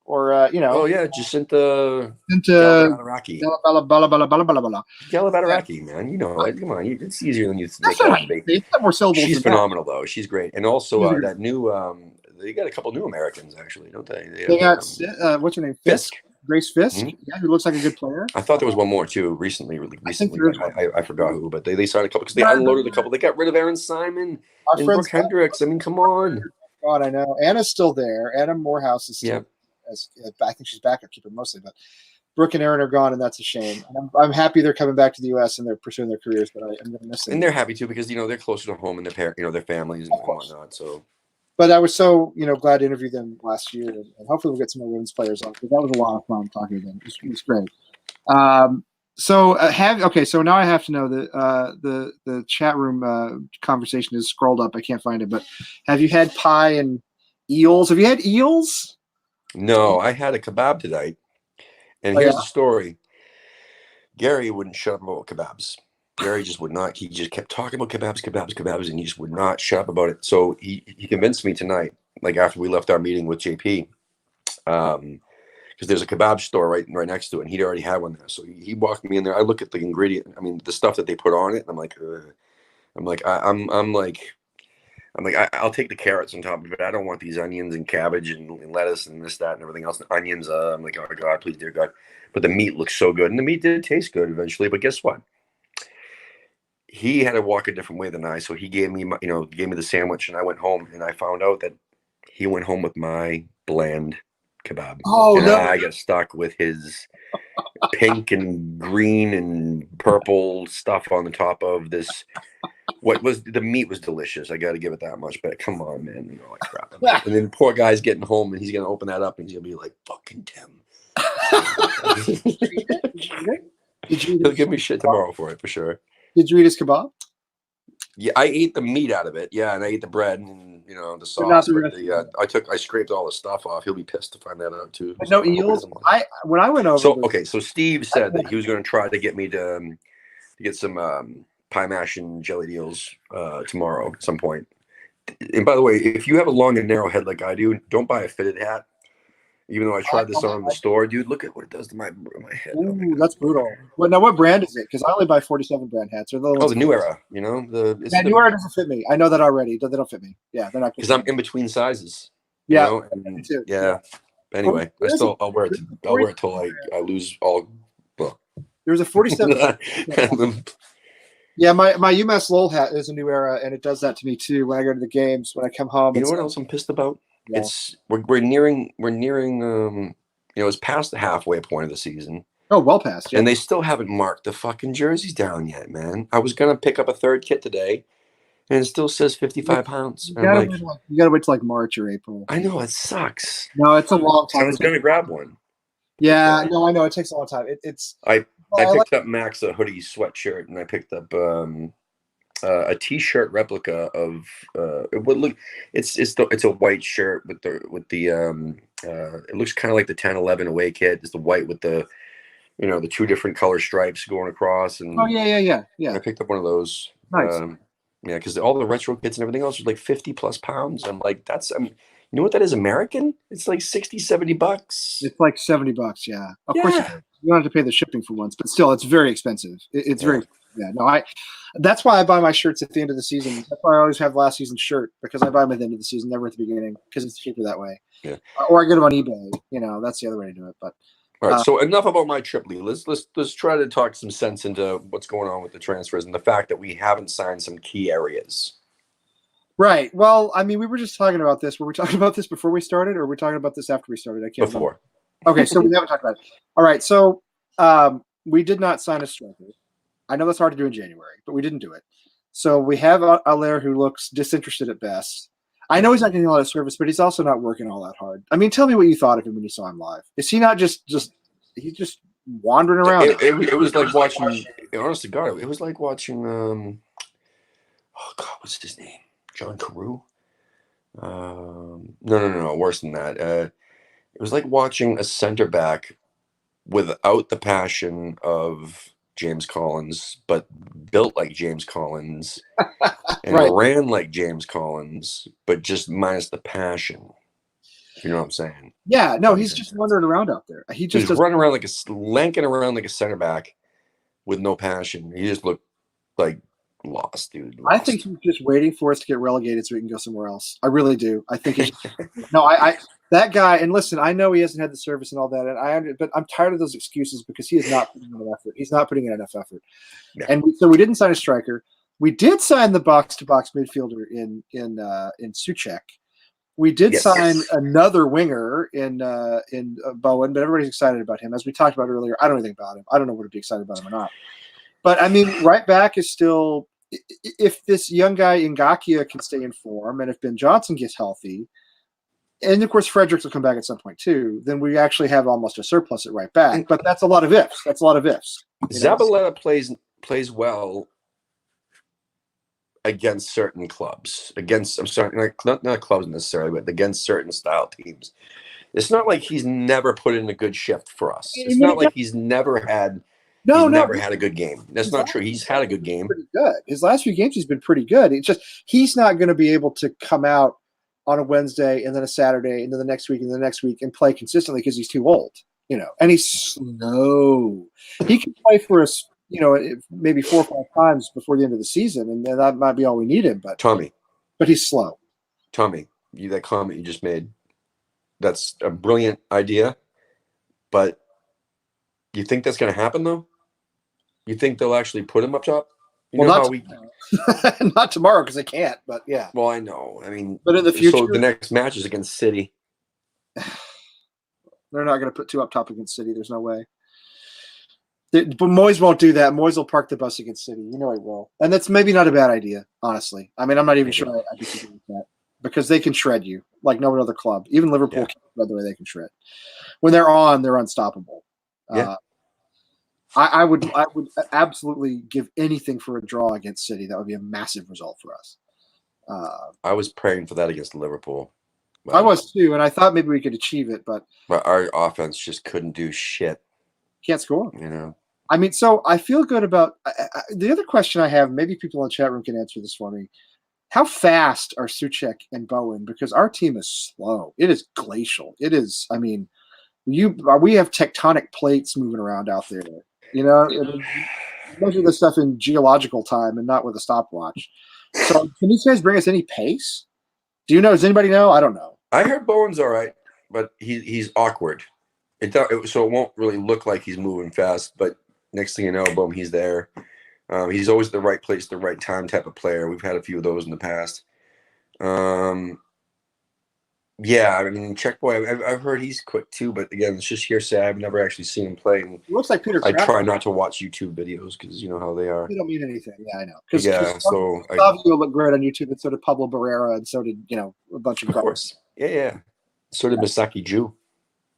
Oh yeah, Jacinta Galabalabaraki. Galabalabaraki, man. Come on, it's easier than you think. It's got more syllables. She's phenomenal, though. She's great, and also that new. They got a couple new Americans, actually, don't they? They got what's her name? Fisk. Grace Fisk, who looks like a good player. I thought there was one more too recently. I forgot who, but they signed a couple because they unloaded a couple. They got rid of Aaron Simon and Brooke Hendricks. I mean, come on. God, I know. Anna's still there. Anna Morehouse is still. I think she's backup keeper mostly, but Brooke and Aaron are gone, and that's a shame. And I'm happy they're coming back to the U.S. and they're pursuing their careers, but I'm going to miss them. And they're happy too because they're closer to home and their families and whatnot. So. But I was so glad to interview them last year, and hopefully we'll get some more women's players on, because that was a lot of fun talking to them. It was great. So now I have to know that the chat room conversation is scrolled up. I can't find it, but have you had pie and eels? Have you had eels? No, I had a kebab tonight, and here's the story. Gary wouldn't shut up about kebabs. Gary just would not. He just kept talking about kebabs, and he just would not shut up about it. So he convinced me tonight, like after we left our meeting with JP, because there's a kebab store right next to it, and he'd already had one there. So he walked me in there. I look at the ingredient. I mean, the stuff that they put on it, and I'm like, I'll take the carrots on top of it. I don't want these onions and cabbage and lettuce and this, that, and everything else. And onions. I'm like, oh God, please, dear God. But the meat looks so good, and the meat did taste good eventually. But guess what? He had to walk a different way than I, so he gave me the sandwich, and I went home, and I found out that he went home with my bland kebab. Oh, and no! I got stuck with his pink and green and purple stuff on the top of this What was the meat was delicious. I got to give it that much. But come on, man, you know, like crap. And then poor guy's getting home, and he's gonna open that up, and he's gonna be like, "Fucking Tim." He'll give me shit tomorrow for it for sure. Did you eat his kebab? Yeah, I ate the meat out of it. Yeah, and I ate the bread and the sauce. But I scraped all the stuff off. He'll be pissed to find that out too. But no eels. When I went over. So Steve said that he was going to try to get me to get some pie mash and jelly eels tomorrow at some point. And by the way, if you have a long and narrow head like I do, don't buy a fitted hat. Even though I tried this on in the store, dude, look at what it does to my head. Ooh, that's brutal. What brand is it? Because I only buy 47 brand hats. Or the New Era. New Era doesn't fit me. I know that already. They don't fit me. Yeah, they're not. Because I'm in between sizes. Yeah, me too. Yeah. Anyway, I'll wear it. I'll wear it till I lose all. Well, there's a 47. Yeah, my UMass Lowell hat is a New Era, and it does that to me too. When I go to the games, when I come home. You know what else I'm pissed about? Yeah. We're nearing it's past the halfway point of the season. Oh, well past. Yeah. And they still haven't marked the fucking jerseys down yet, man. I was gonna pick up a third kit today, and it still says 55 pounds. You gotta wait till like March or April. I know, it sucks. No, it's a long time. I was gonna grab one. Yeah, no, I know it takes a long time. I picked up Max a hoodie sweatshirt, and I picked up a T-shirt replica of it would look. It's a white shirt with the it looks kind of like the 10-11 away kit. It's the white with the the two different color stripes going across. And yeah. I picked up one of those. Nice. Yeah, because all the retro kits and everything else was like 50+ pounds. I'm like, you know what that is, American? It's like $60-$70. It's like $70. Yeah. Of course, you don't have to pay the shipping for once, but still, it's very expensive. It's very. Yeah, no, that's why I buy my shirts at the end of the season. That's why I always have last season's shirt, because I buy them at the end of the season, never at the beginning, because it's cheaper that way. Yeah. Or I get them on eBay. That's the other way to do it. But all right, so enough about my trip, Lee. Let's try to talk some sense into what's going on with the transfers and the fact that we haven't signed some key areas. Right. Well, I mean, we were just talking about this. Were we talking about this before we started, or were we talking about this after we started? I can't remember. Okay, so we haven't talked about it. All right, so we did not sign a striker. I know that's hard to do in January, but we didn't do it. So we have Allaire, who looks disinterested at best. I know he's not getting a lot of service, but he's also not working all that hard. I mean, tell me what you thought of him when you saw him live. Is he not he's just wandering around? It was like watching. Honest to God, it was like watching. Oh God, what's his name? John Carew? No. Worse than that. It was like watching a center back without the passion of James Collins, but built like James Collins and ran like James Collins, but just minus the passion. You know what I'm saying? Yeah, no, he's just wandering around out there. He's running around lanking around like a center back with no passion. He just looked like lost, dude. I think he's just waiting for us to get relegated so we can go somewhere else. I really do. I think that guy, and listen, I know he hasn't had the service and all that, but I'm tired of those excuses because he is not putting in enough effort. He's not putting in enough effort. Yeah. And so we didn't sign a striker. We did sign the box-to-box midfielder in Souček. We did sign another winger in Bowen, but everybody's excited about him. As we talked about earlier, I don't know anything about him. I don't know whether to be excited about him or not. But I mean, right back is still. If this young guy Ngakia can stay in form, and if Ben Johnson gets healthy, and of course Fredericks will come back at some point too, then we actually have almost a surplus at right back. But that's a lot of ifs. Zabaleta plays well against certain clubs. Not clubs necessarily, but against certain style teams. It's not like he's never put in a good shift for us. It's not like he's never had. Never had a good game. That's not true. He's had a good game. Pretty good. His last few games, he's been pretty good. It's just he's not going to be able to come out on a Wednesday and then a Saturday and then the next week and the next week and play consistently because he's too old, and he's slow. He can play for us, maybe 4 or 5 times before the end of the season, and then that might be all we need him. But he's slow. Tommy, that comment you just made, that's a brilliant idea, but you think that's going to happen though? You think they'll actually put him up top? Not tomorrow because they can't. But yeah. Well, I know. I mean, but in the future, so the next match is against City. They're not going to put 2 up top against City. There's no way. But Moyes won't do that. Moyes will park the bus against City. You know he will. And that's maybe not a bad idea, honestly. I mean, I'm not even sure I'd be thinking that because they can shred you like no other club. Even Liverpool can shred the way they can shred. When they're on, they're unstoppable. Yeah. I would absolutely give anything for a draw against City. That would be a massive result for us. I was praying for that against Liverpool. I was too, and I thought maybe we could achieve it, but our offense just couldn't do shit. Can't score. You know. I mean, so I feel good about the other question I have. Maybe people in the chat room can answer this for me. How fast are Souček and Bowen? Because our team is slow. It is glacial. It is. I mean, we have tectonic plates moving around out there. You know, most of the stuff in geological time and not with a stopwatch. So, can these guys bring us any pace? Do you know? Does anybody know? I don't know. I heard Bowen's all right, but he's awkward. So it won't really look like he's moving fast, but next thing you know, boom, he's there. He's always the right place, the right time type of player. We've had a few of those in the past. Yeah, I mean, Czech boy, I've heard he's quick too, but again, it's just hearsay. I've never actually seen him play. It looks like Peter. I try not to watch YouTube videos because you know how they are. They don't mean anything. Yeah, I know. So Fabio looked great on YouTube, and so did Pablo Barrera, and so did a bunch of. Of course, yeah. So did Misaki Ju.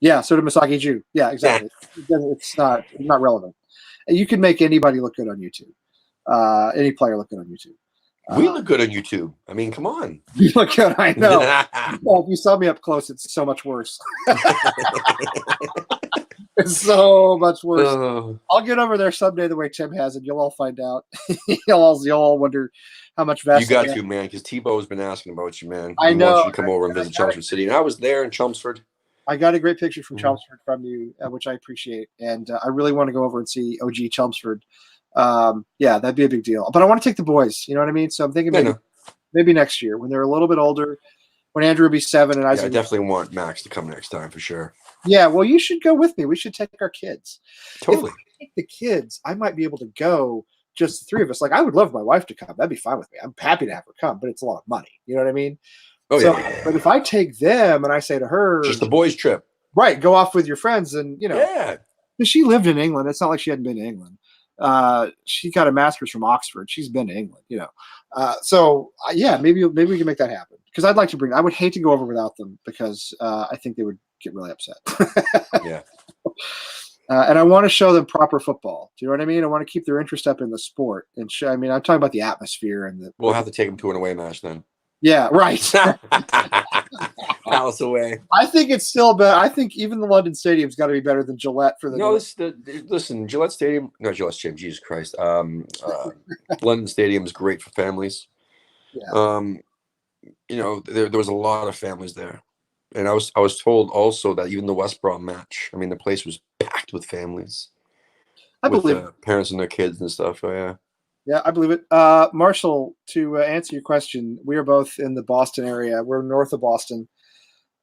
Yeah, so did Misaki Ju. Yeah, exactly. It's not relevant. You can make anybody look good on YouTube. Any player look good on YouTube. We look good on YouTube. I mean, come on. You look good, I know. Well, if you saw me up close, it's so much worse. It's so much worse. I'll get over there someday the way Tim has, and you'll all find out. you'll all wonder how much Vaseline. You got to, man, because Tebow's been asking about you, man. I know. He wants you to come over and visit Chelmsford City. And I was there in Chelmsford. I got a great picture from Chelmsford from you, which I appreciate. And I really want to go over and see OG Chelmsford. Yeah, that'd be a big deal. But I want to take the boys. You know what I mean? So I'm thinking maybe next year when they're a little bit older, when Andrew will be 7 and I definitely want Max to come next time for sure. Yeah, well, you should go with me. We should take our kids. Totally. If I take the kids, I might be able to go just the 3 of us. Like, I would love my wife to come. That'd be fine with me. I'm happy to have her come, but it's a lot of money. You know what I mean? Oh, so, yeah. But if I take them and I say to her, just the boys' trip. Right, go off with your friends and, you know. Yeah. Because she lived in England. It's not like she hadn't been to England. She got a master's from Oxford. She's been to England, you know. Yeah, maybe we can make that happen. Because I'd like to bring. I would hate to go over without them because I think they would get really upset. Yeah. And I want to show them proper football. Do you know what I mean? I want to keep their interest up in the sport and show. I mean, I'm talking about the atmosphere and the. We'll have to take them to an away match then. Yeah, right. Palace away. I think it's still better. I think even the London Stadium's got to be better than Gillette for the. No, listen, Gillette Stadium. No, Gillette Stadium. Jesus Christ. London Stadium is great for families. Yeah. You know, there was a lot of families there, and I was told also that even the West Brom match. I mean, the place was packed with families. I believe parents and their kids and stuff. Oh yeah. Yeah, I believe it. Marshall, to answer your question, we are both in the Boston area. We're north of Boston.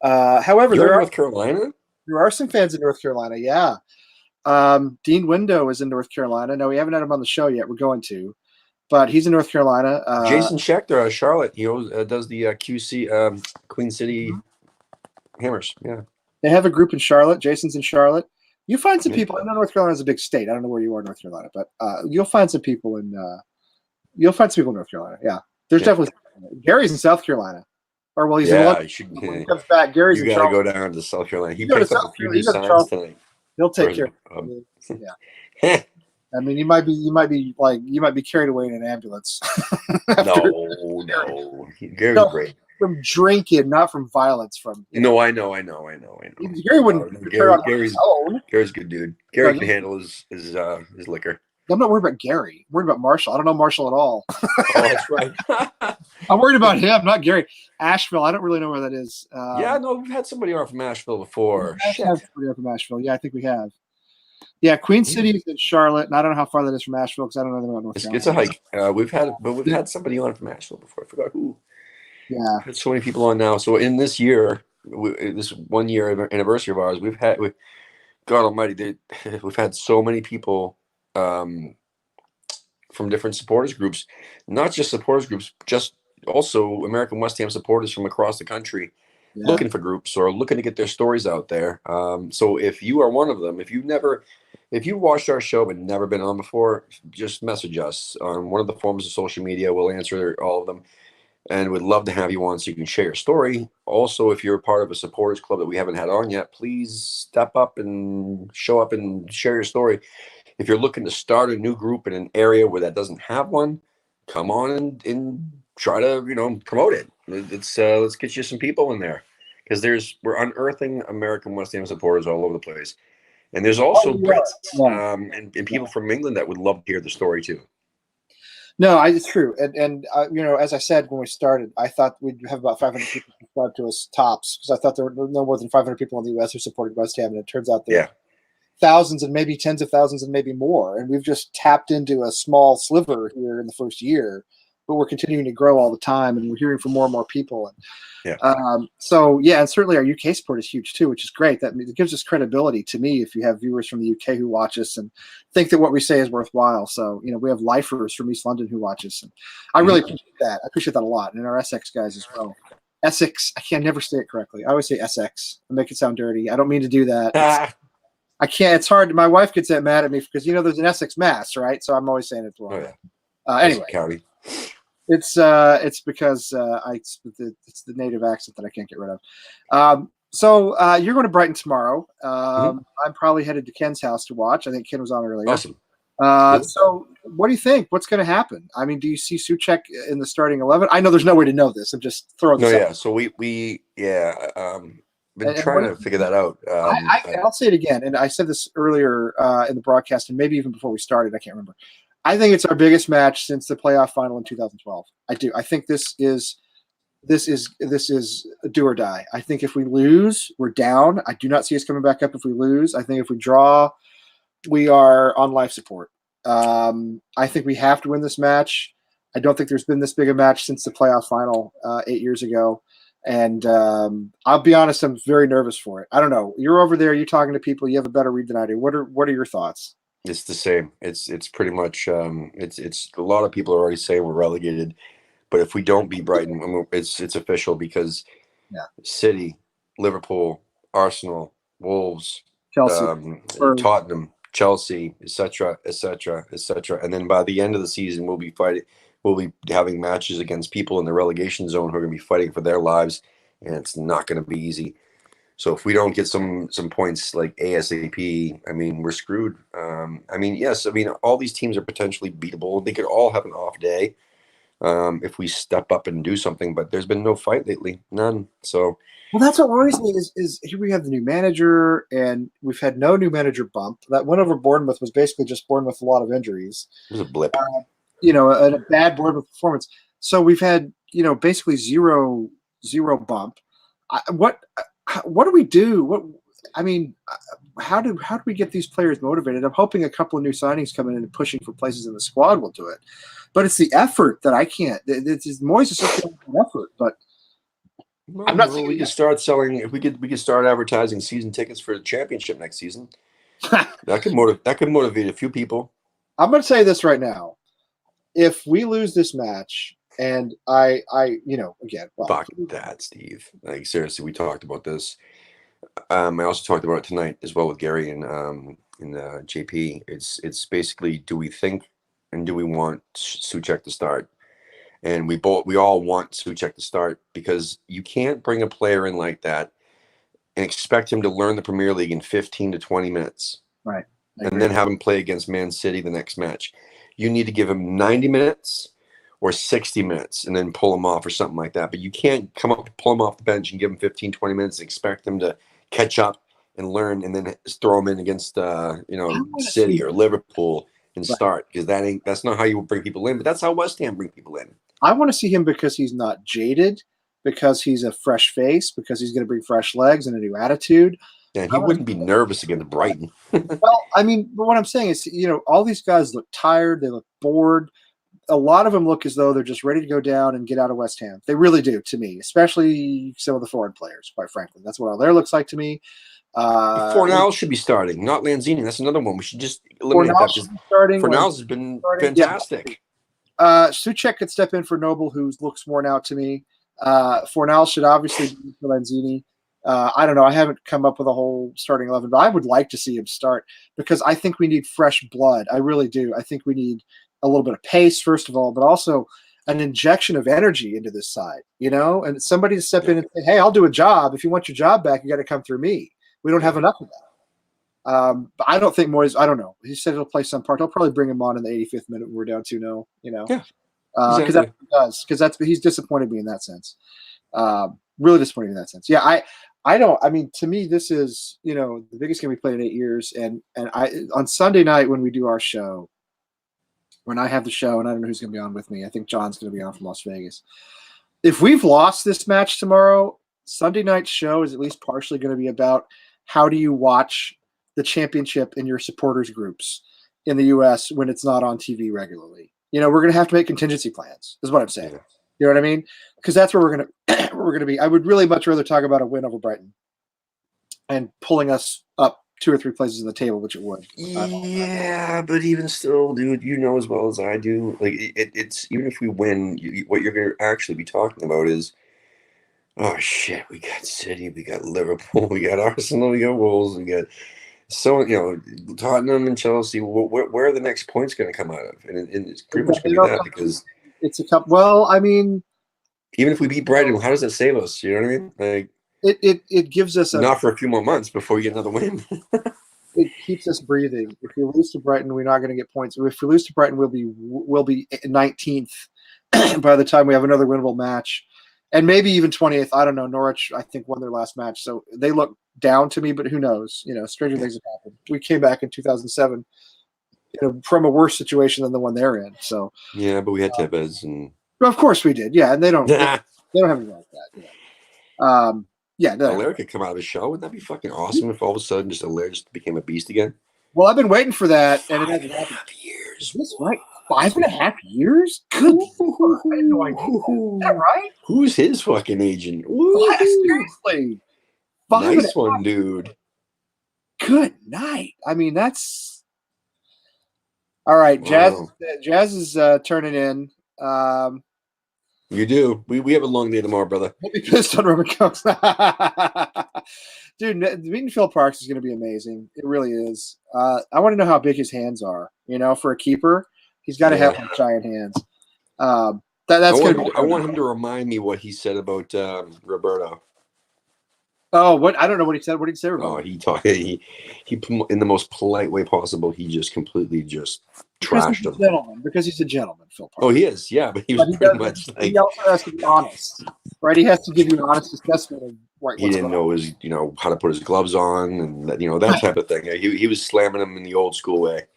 However, You're in North Carolina? There are some fans in North Carolina, yeah. Dean Window is in North Carolina. No, we haven't had him on the show yet. We're going to. But he's in North Carolina. Jason Schechter out of Charlotte. He does the QC Queen City Hammers. Yeah. They have a group in Charlotte. Jason's in Charlotte. You find some people. I know North Carolina is a big state. I don't know where you are in North Carolina, but you'll find some people in North Carolina. Yeah, there's definitely Gary's in South Carolina, or well, he's in. When he comes back, Gary's. You got to go down to South Carolina. He picked up a few new signs tonight. He'll take care of you. Yeah. I mean, you might be carried away in an ambulance. No, Gary's great. From drinking, not from violence. No, I know. Gary wouldn't. Gary's a good dude. Gary can handle his liquor. I'm not worried about Gary. I'm worried about Marshall. I don't know Marshall at all. Oh, that's right. I'm worried about him, not Gary. Asheville. I don't really know where that is. Yeah, no, we've had somebody on from Asheville before. Somebody on from Asheville. Yeah, I think we have. Yeah, Queen City is in Charlotte, and I don't know how far that is from Asheville because I don't know anything about North Carolina. It's a hike. We've had somebody on from Asheville before. I forgot who. Yeah, I've had so many people on now. So in this year, this 1 year anniversary of ours, God Almighty, we've had so many people from different supporters groups, not just supporters groups, just also American West Ham supporters from across the country Yeah. looking for groups or looking to get their stories out there. So if you are one of them, if you watched our show but never been on before, just message us on one of the forms of social media. We'll answer all of them, and we'd love to have you on so you can share your story. Also, if you're a part of a supporters club that we haven't had on yet, please step up and show up and share your story. If you're looking to start a new group in an area where that doesn't have one, come on and try to promote it. Let's get you some people in there, because we're unearthing American West Ham supporters all over the place, and there's also Brits and people from England that would love to hear the story too. No, it's true, and as I said when we started, I thought we'd have about 500 people subscribe to us tops, because I thought there were no more than 500 people in the U.S. who supported West Ham, and it turns out there are thousands and maybe tens of thousands and maybe more, and we've just tapped into a small sliver here in the first year, but we're continuing to grow all the time, and we're hearing from more and more people. And and certainly our UK support is huge too, which is great. That it gives us credibility to me if you have viewers from the UK who watch us and think that what we say is worthwhile. So we have lifers from East London who watch us, and I really appreciate that. I appreciate that a lot, and our Essex guys as well. Essex, I can never say it correctly. I always say Essex. I make it sound dirty. I don't mean to do that. I can't. It's hard. My wife gets that mad at me because there's an Essex Mass, right? So I'm always saying it wrong. Anyway, County. It's because it's the native accent that I can't get rid of. So you're going to Brighton tomorrow. I'm probably headed to Ken's house to watch. I think Ken was on earlier. Awesome. So what do you think? What's going to happen? I mean, do you see Souček in the starting 11? I know there's no way to know this. I'm just throwing this out. So been trying to figure that out. I'll say it again, and I said this earlier in the broadcast, and maybe even before we started. I can't remember. I think it's our biggest match since the playoff final in 2012. I do. I think this is a do or die. I think if we lose, we're down. I do not see us coming back up if we lose. I think if we draw, we are on life support. I think we have to win this match. I don't think there's been this big a match since the playoff final 8 years ago. And I'll be honest, I'm very nervous for it. I don't know. You're over there. You're talking to people. You have a better read than I do. What are your thoughts? It's the same. It's pretty much. It's a lot of people are already saying we're relegated, but if we don't beat Brighton, it's official, because City, Liverpool, Arsenal, Wolves, Chelsea, Tottenham, Chelsea, etc., and then by the end of the season, we'll be having matches against people in the relegation zone who are going to be fighting for their lives, and it's not going to be easy. So if we don't get some points like ASAP, I mean, we're screwed. All these teams are potentially beatable. They could all have an off day if we step up and do something. But there's been no fight lately, none. So that's what worries me. Is here we have the new manager, and we've had no new manager bump. That win over Bournemouth was basically just Bournemouth with a lot of injuries. It was a blip. A bad Bournemouth performance. So we've had basically zero bump. What do we do? How do we get these players motivated? I'm hoping a couple of new signings coming in and pushing for places in the squad will do it. But it's the effort that I can't. Moyes is such an effort, but I'm not. We could start selling. If we could start advertising season tickets for the championship next season. That could motivate a few people. I'm going to say this right now: if we lose this match. And again, fuck that, Steve. Like, seriously, we talked about this. I also talked about it tonight as well with Gary and JP. It's basically, do we think and do we want Souček to start? And we all want Souček to start, because you can't bring a player in like that and expect him to learn the Premier League in 15 to 20 minutes, right? And then have him play against Man City the next match. You need to give him 90 minutes. Or 60 minutes and then pull him off or something like that. But you can't pull him off the bench and give him 15, 20 minutes and expect him to catch up and learn and then throw him in against City or Liverpool and start, because that's not how you bring people in. But that's how West Ham bring people in. I want to see him because he's not jaded, because he's a fresh face, because he's going to bring fresh legs and a new attitude. And he wouldn't be nervous against Brighton. Well, but what I'm saying is, all these guys look tired. They look bored. A lot of them look as though they're just ready to go down and get out of West Ham. They really do, to me, especially some of the foreign players, quite frankly. That's what all there looks like to me. Fornals should be starting, not Lanzini. That's another one. We should just eliminate that. Fornals has been fantastic. Souček could step in for Noble, who looks worn out to me. Fornal should obviously be for Lanzini. I don't know. I haven't come up with a whole starting 11, but I would like to see him start because I think we need fresh blood. I really do. I think we need a little bit of pace, first of all, but also an injection of energy into this side, and somebody to step in and say, hey, I'll do a job. If you want your job back, you got to come through me. We don't have enough of that. But I don't think Moyes, I don't know. He said he'll play some part. I'll probably bring him on in the 85th minute when we're down 2-0, Yeah. Because Exactly. that's what he does. Because he's disappointed me in that sense. Really disappointed in that sense. Yeah, I don't. I mean, to me, this is the biggest game we played in 8 years. And on Sunday night when we do our show, when I have the show, and I don't know who's going to be on with me. I think John's going to be on from Las Vegas. If we've lost this match tomorrow, Sunday night's show is at least partially going to be about how do you watch the championship in your supporters groups in the U.S. when it's not on TV regularly. We're going to have to make contingency plans. Is what I'm saying. You know what I mean? Because that's where we're going to be. I would really much rather talk about a win over Brighton and pulling us up 2 or 3 places in the table, which it would. Yeah, but even still, dude, as well as I do. Like it's even if we win, what you're going to actually be talking about is, oh shit, we got City, we got Liverpool, we got Arsenal, we got Wolves, we got Tottenham and Chelsea. Where are the next points going to come out of? And it's pretty much going to be that because it's a cup. Well, I mean, even if we beat Brighton, how does that save us? You know what I mean? Like it gives us not for a few more months before you get another win. It keeps us breathing. If we lose to Brighton, we're not going to get points. If we lose to Brighton, we'll be 19th by the time we have another winnable match, and maybe even 20th. I don't know. Norwich, I think, won their last match, so they look down to me. But who knows? Stranger things have happened. We came back in 2007, from a worse situation than the one they're in. So yeah, but we had Tevez, and of course we did. Yeah, and they don't have anything like that. Yeah, Allaire could come out of his shell. Wouldn't that be fucking awesome if all of a sudden just Allaire just became a beast again? Well, I've been waiting for that, and it hasn't happened. 5 years. Is this right? 5.5 years? Good Lord. I had no idea. Is that right? Who's his fucking agent? Seriously. Nice one, dude. Good night. I mean, that's all right. Wow. Jazz is turning in. You do. We have a long day tomorrow, brother. I'll be pissed on Roman Cox. Dude, meeting Phil Parks is going to be amazing. It really is. I want to know how big his hands are. For a keeper, he's got to have giant hands. That's good. I want him to remind me what he said about Roberto. Oh, what? I don't know what he said. What did he say about? Oh, he talked. He in the most polite way possible. He just completely trashed him. Because he's a gentleman, Phil Parks. Oh, he is. Yeah, but he was pretty much like. He also has to be honest, right? He has to give you an honest assessment of what he didn't know his, how to put his gloves on and that type of thing. He was slamming him in the old school way.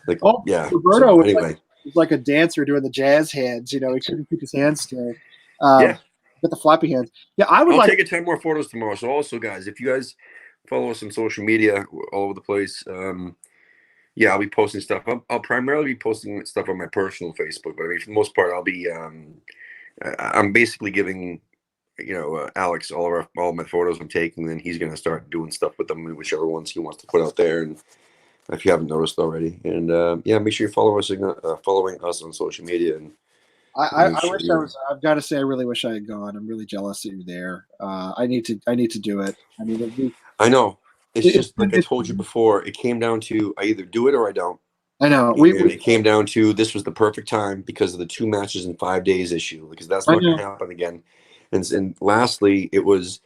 Like, yeah. Roberto was like a dancer doing the jazz hands. He couldn't keep his hands still. With the floppy hands. Yeah, I'll take 10 more photos tomorrow. So also, guys, if you guys follow us on social media all over the place, I'll be posting stuff. I'll primarily be posting stuff on my personal Facebook, but I mean, for the most part, I'll be. I'm basically giving, Alex all my photos I'm taking, and then he's gonna start doing stuff with them, whichever ones he wants to put out there. And if you haven't noticed already, and make sure you're following us on social media. And I wish I was. I've got to say, I really wish I had gone. I'm really jealous that you're there. I need to do it. I mean, I know. It's just like I told you before. It came down to I either do it or I don't. I know. It came down to this was the perfect time because of the 2 matches in 5 days issue. Because that's not going to happen again. And lastly, it was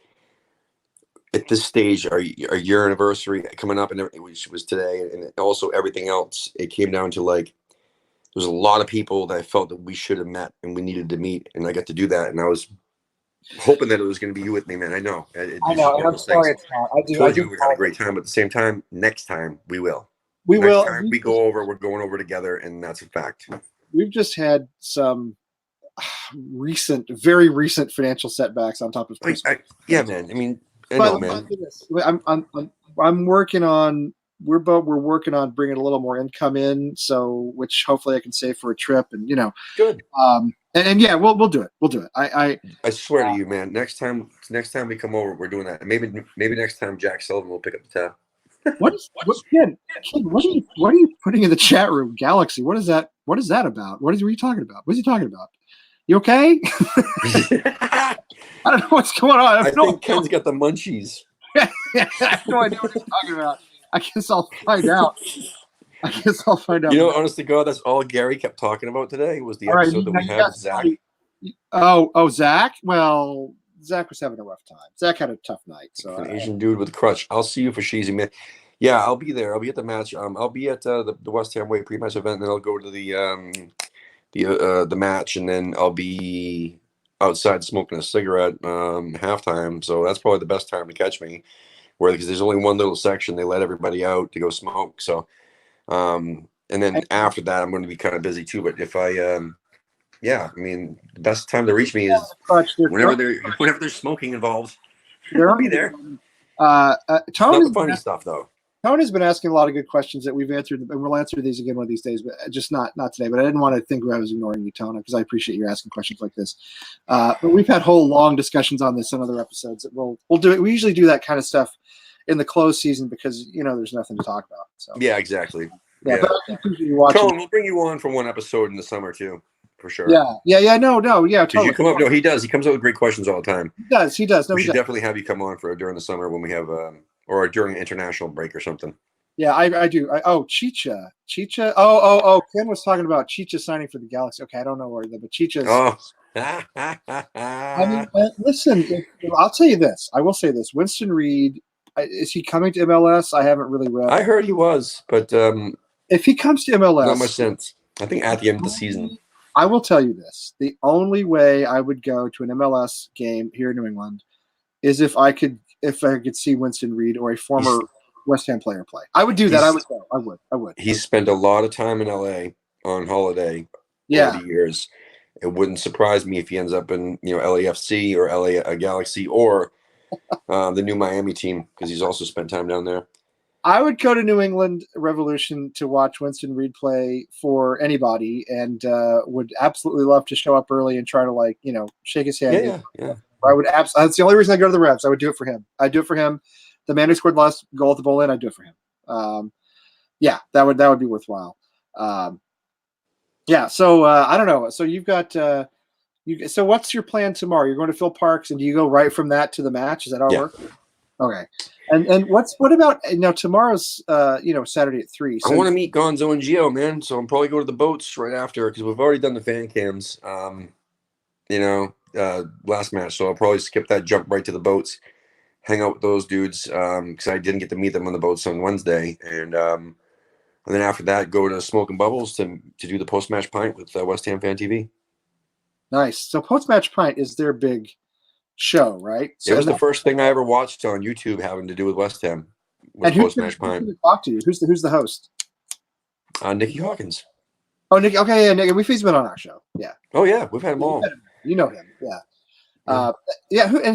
at this stage our year anniversary coming up, and which was today, and also everything else. It came down to like. There's a lot of people that I felt that we should have met and we needed to meet, and I got to do that. And I was hoping that it was going to be you with me, man. I know. I know. And I'm sorry it's not. I do. We had a great time, but at the same time, next time we will. Next time we go over. We're going over together, and that's a fact. We've just had some very recent financial setbacks on top of. Man. I mean, I know, man. I'm working on. We're working on bringing a little more income in, so which hopefully I can save for a trip, and good. And yeah, we'll do it. We'll do it. I swear to you, man. Next time we come over, we're doing that. And maybe next time Jack Sullivan will pick up the tab. Kid, what are you putting in the chat room? Galaxy. What is that? What is that about? What are you talking about? What is he talking about? You okay? I I don't know what's going on. I have no think Ken's got the munchies. I have no idea what he's talking about. I guess I'll find out. You know, honest to God, that's all Gary kept talking about today was the All right, episode that now we you had got with Zach. Oh, Zach. Well, Zach was having a rough time. Zach had a tough night. So An Asian dude with a crutch. I'll see you for Sheezy, man. Yeah, I'll be there. I'll be at the match. I'll be at the West Ham Way pre-match event, and then I'll go to the match, and then I'll be outside smoking a cigarette halftime. So that's probably the best time to catch me, because there's only one little section. They let everybody out to go smoke. So, and then after that, I'm going to be kind of busy too. But if I yeah, I mean, the best time to reach me is whenever there's smoking involved. I'll be there. Tone not the funny stuff though. Tone has been asking a lot of good questions that we've answered, and we'll answer these again one of these days, but just not today. But I didn't want to think I was ignoring you, Tone, because I appreciate you asking questions like this. But we've had whole long discussions on this in other episodes. That we'll do it. We usually do that kind of stuff in the closed season because there's nothing to talk about. So yeah, exactly. Yeah. But I appreciate you watching. Tone, we'll bring you on for one episode in the summer too. For sure. No, totally. You come up? No, he does. He comes up with great questions all the time. He does. No, we should definitely have you come on during the summer when we have, or during an international break or something. Yeah, I do. Chicha. Oh, Ken was talking about Chicha signing for the Galaxy. Okay, I don't know where, but Chicha's. Oh. I mean, listen, I'll tell you this. I will say this. Winston Reed, is he coming to MLS? I haven't really read. I heard he was, but if he comes to MLS, not much sense. I think at the end of the season. I will tell you this. The only way I would go to an MLS game here in New England is if I could see Winston Reed or a former West Ham player play. I would do that. I would go. I would. He's spent a lot of time in LA on holiday over the years. It wouldn't surprise me if he ends up in LAFC or LA Galaxy or the new Miami team, because he's also spent time down there. I would go to New England Revolution to watch Winston Reed play for anybody, and would absolutely love to show up early and try to shake his hand. Yeah. I would absolutely. That's the only reason I go to the Revs. I would do it for him. I'd do it for him. The man who scored the last goal at the Bowl-In, I'd do it for him. That would be worthwhile. So I don't know. So you've got so what's your plan tomorrow? You're going to Phil Parks, and do you go right from that to the match? Is that how it works? Okay. And what about tomorrow's Saturday at 3? So I want to meet Gonzo and Gio, man. So I'm probably going to the boats right after, because we've already done the fan cams. Last match, so I'll probably skip that, jump right to the boats, hang out with those dudes, because I didn't get to meet them on the boats on Wednesday, and then after that, go to Smoking Bubbles to do the post-match pint with West Ham Fan TV. Nice. So post-match pint is their big show, right? So it was the first thing I ever watched on YouTube having to do with West Ham. And post-match pint. Talk to you. Who's the host? Nicky Hawkins. Oh, Nicky. Okay, yeah, Nicky. He's been on our show. Yeah. Oh yeah, we've had him all. You know him, yeah.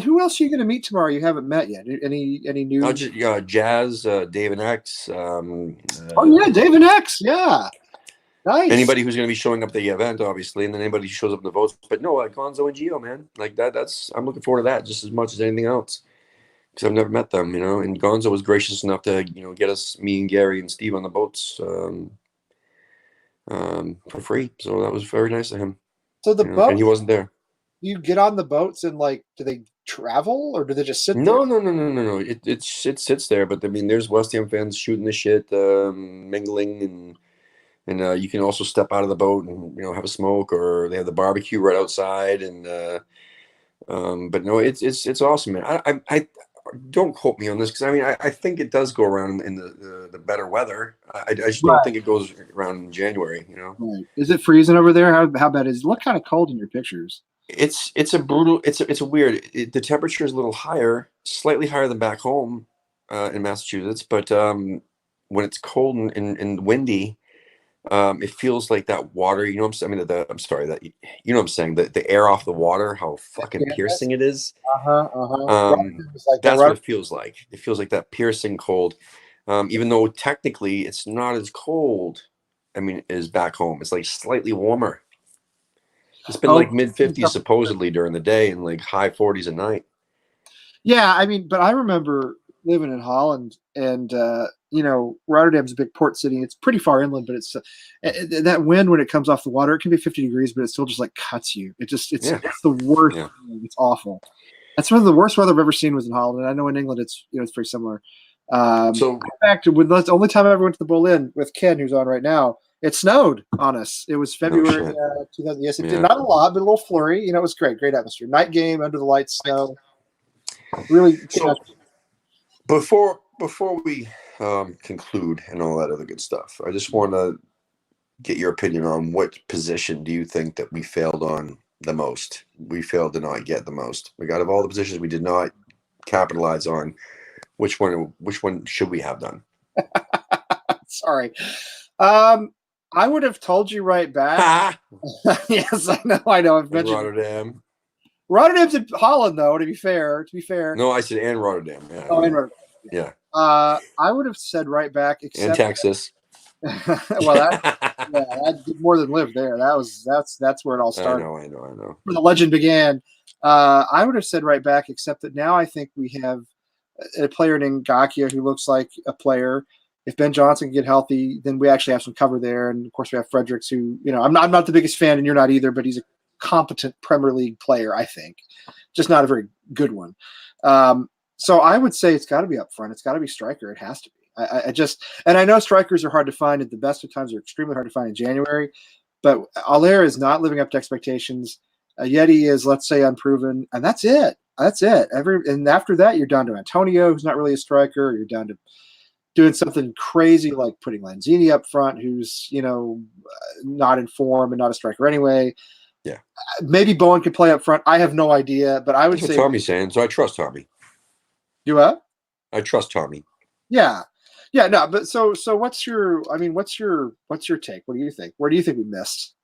Who else are you going to meet tomorrow? You haven't met yet. Any new? Jazz, Dave and X. Dave and X. Yeah. Nice. Anybody who's going to be showing up at the event, obviously, and then anybody who shows up in the votes. But no, Gonzo and Gio, man, I'm looking forward to that just as much as anything else, because I've never met them, And Gonzo was gracious enough to, get me and Gary and Steve on the boats for free. So that was very nice of him. So the boat, and he wasn't there. You get on the boats and do they travel or do they just sit there? No. It sits there, but I mean, there's West Ham fans shooting the shit, mingling, and you can also step out of the boat and have a smoke, or they have the barbecue right outside. And but no, it's awesome, man. I don't quote me on this, because I mean I think it does go around in the better weather. I just don't think it goes around in January. Right. Is it freezing over there? How bad is it? Look kind of cold in your pictures. It's a weird. The temperature is a little higher, slightly higher than back home in Massachusetts. But when it's cold and windy, it feels like that water. I'm saying that what I'm saying. The air off the water, how fucking piercing it is. That's what it feels like. It feels like that piercing cold. Even though technically it's not as cold. I mean, as back home. It's like slightly warmer. It's been like mid-50s supposedly during the day, and like high 40s at night. Yeah, I mean, but I remember living in Holland, and Rotterdam's a big port city. It's pretty far inland, but it's that wind when it comes off the water, it can be 50 degrees, but it still just like cuts you. It's the worst. Yeah. It's awful. That's one of the worst weather I've ever seen was in Holland. And I know in England it's very similar. So in fact, that's the only time I ever went to the Berlin with Ken, who's on right now. It snowed on us. It was February 2000. Yes, it did not a lot, but a little flurry. It was great atmosphere. Night game, under the lights, snow. Really. So before we conclude and all that other good stuff, I just want to get your opinion on what position do you think that we failed on the most? We failed to not get the most. We got of all the positions we did not capitalize on. Which one should we have done? Sorry. I would have told you right back. Yes, I know. I've mentioned Rotterdam. Rotterdam's in Holland, though. To be fair. No, I said and Rotterdam. Yeah. Oh, and Rotterdam. Yeah. I would have said right back, except and Texas. Well, that did more than live there. That's where it all started. I know. Where the legend began. I would have said right back, except that now I think we have a player named Ngakia who looks like a player. If Ben Johnson can get healthy, then we actually have some cover there. And of course, we have Fredericks, who I'm not the biggest fan, and you're not either, but he's a competent Premier League player, I think, just not a very good one. So I would say it's got to be up front. It's got to be striker. It has to be. And I know strikers are hard to find at the best of times. They're extremely hard to find in January, but Aller is not living up to expectations. Yeti is, let's say, unproven, and that's it. And after that, you're down to Antonio, who's not really a striker. You're down to doing something crazy like putting Lanzini up front, who's not in form and not a striker anyway. Yeah, maybe Bowen could play up front. I have no idea, but I would say Tommy's saying, so I trust Tommy. You what? I trust Tommy. Yeah. No, but so what's your take? What do you think? Where do you think we missed?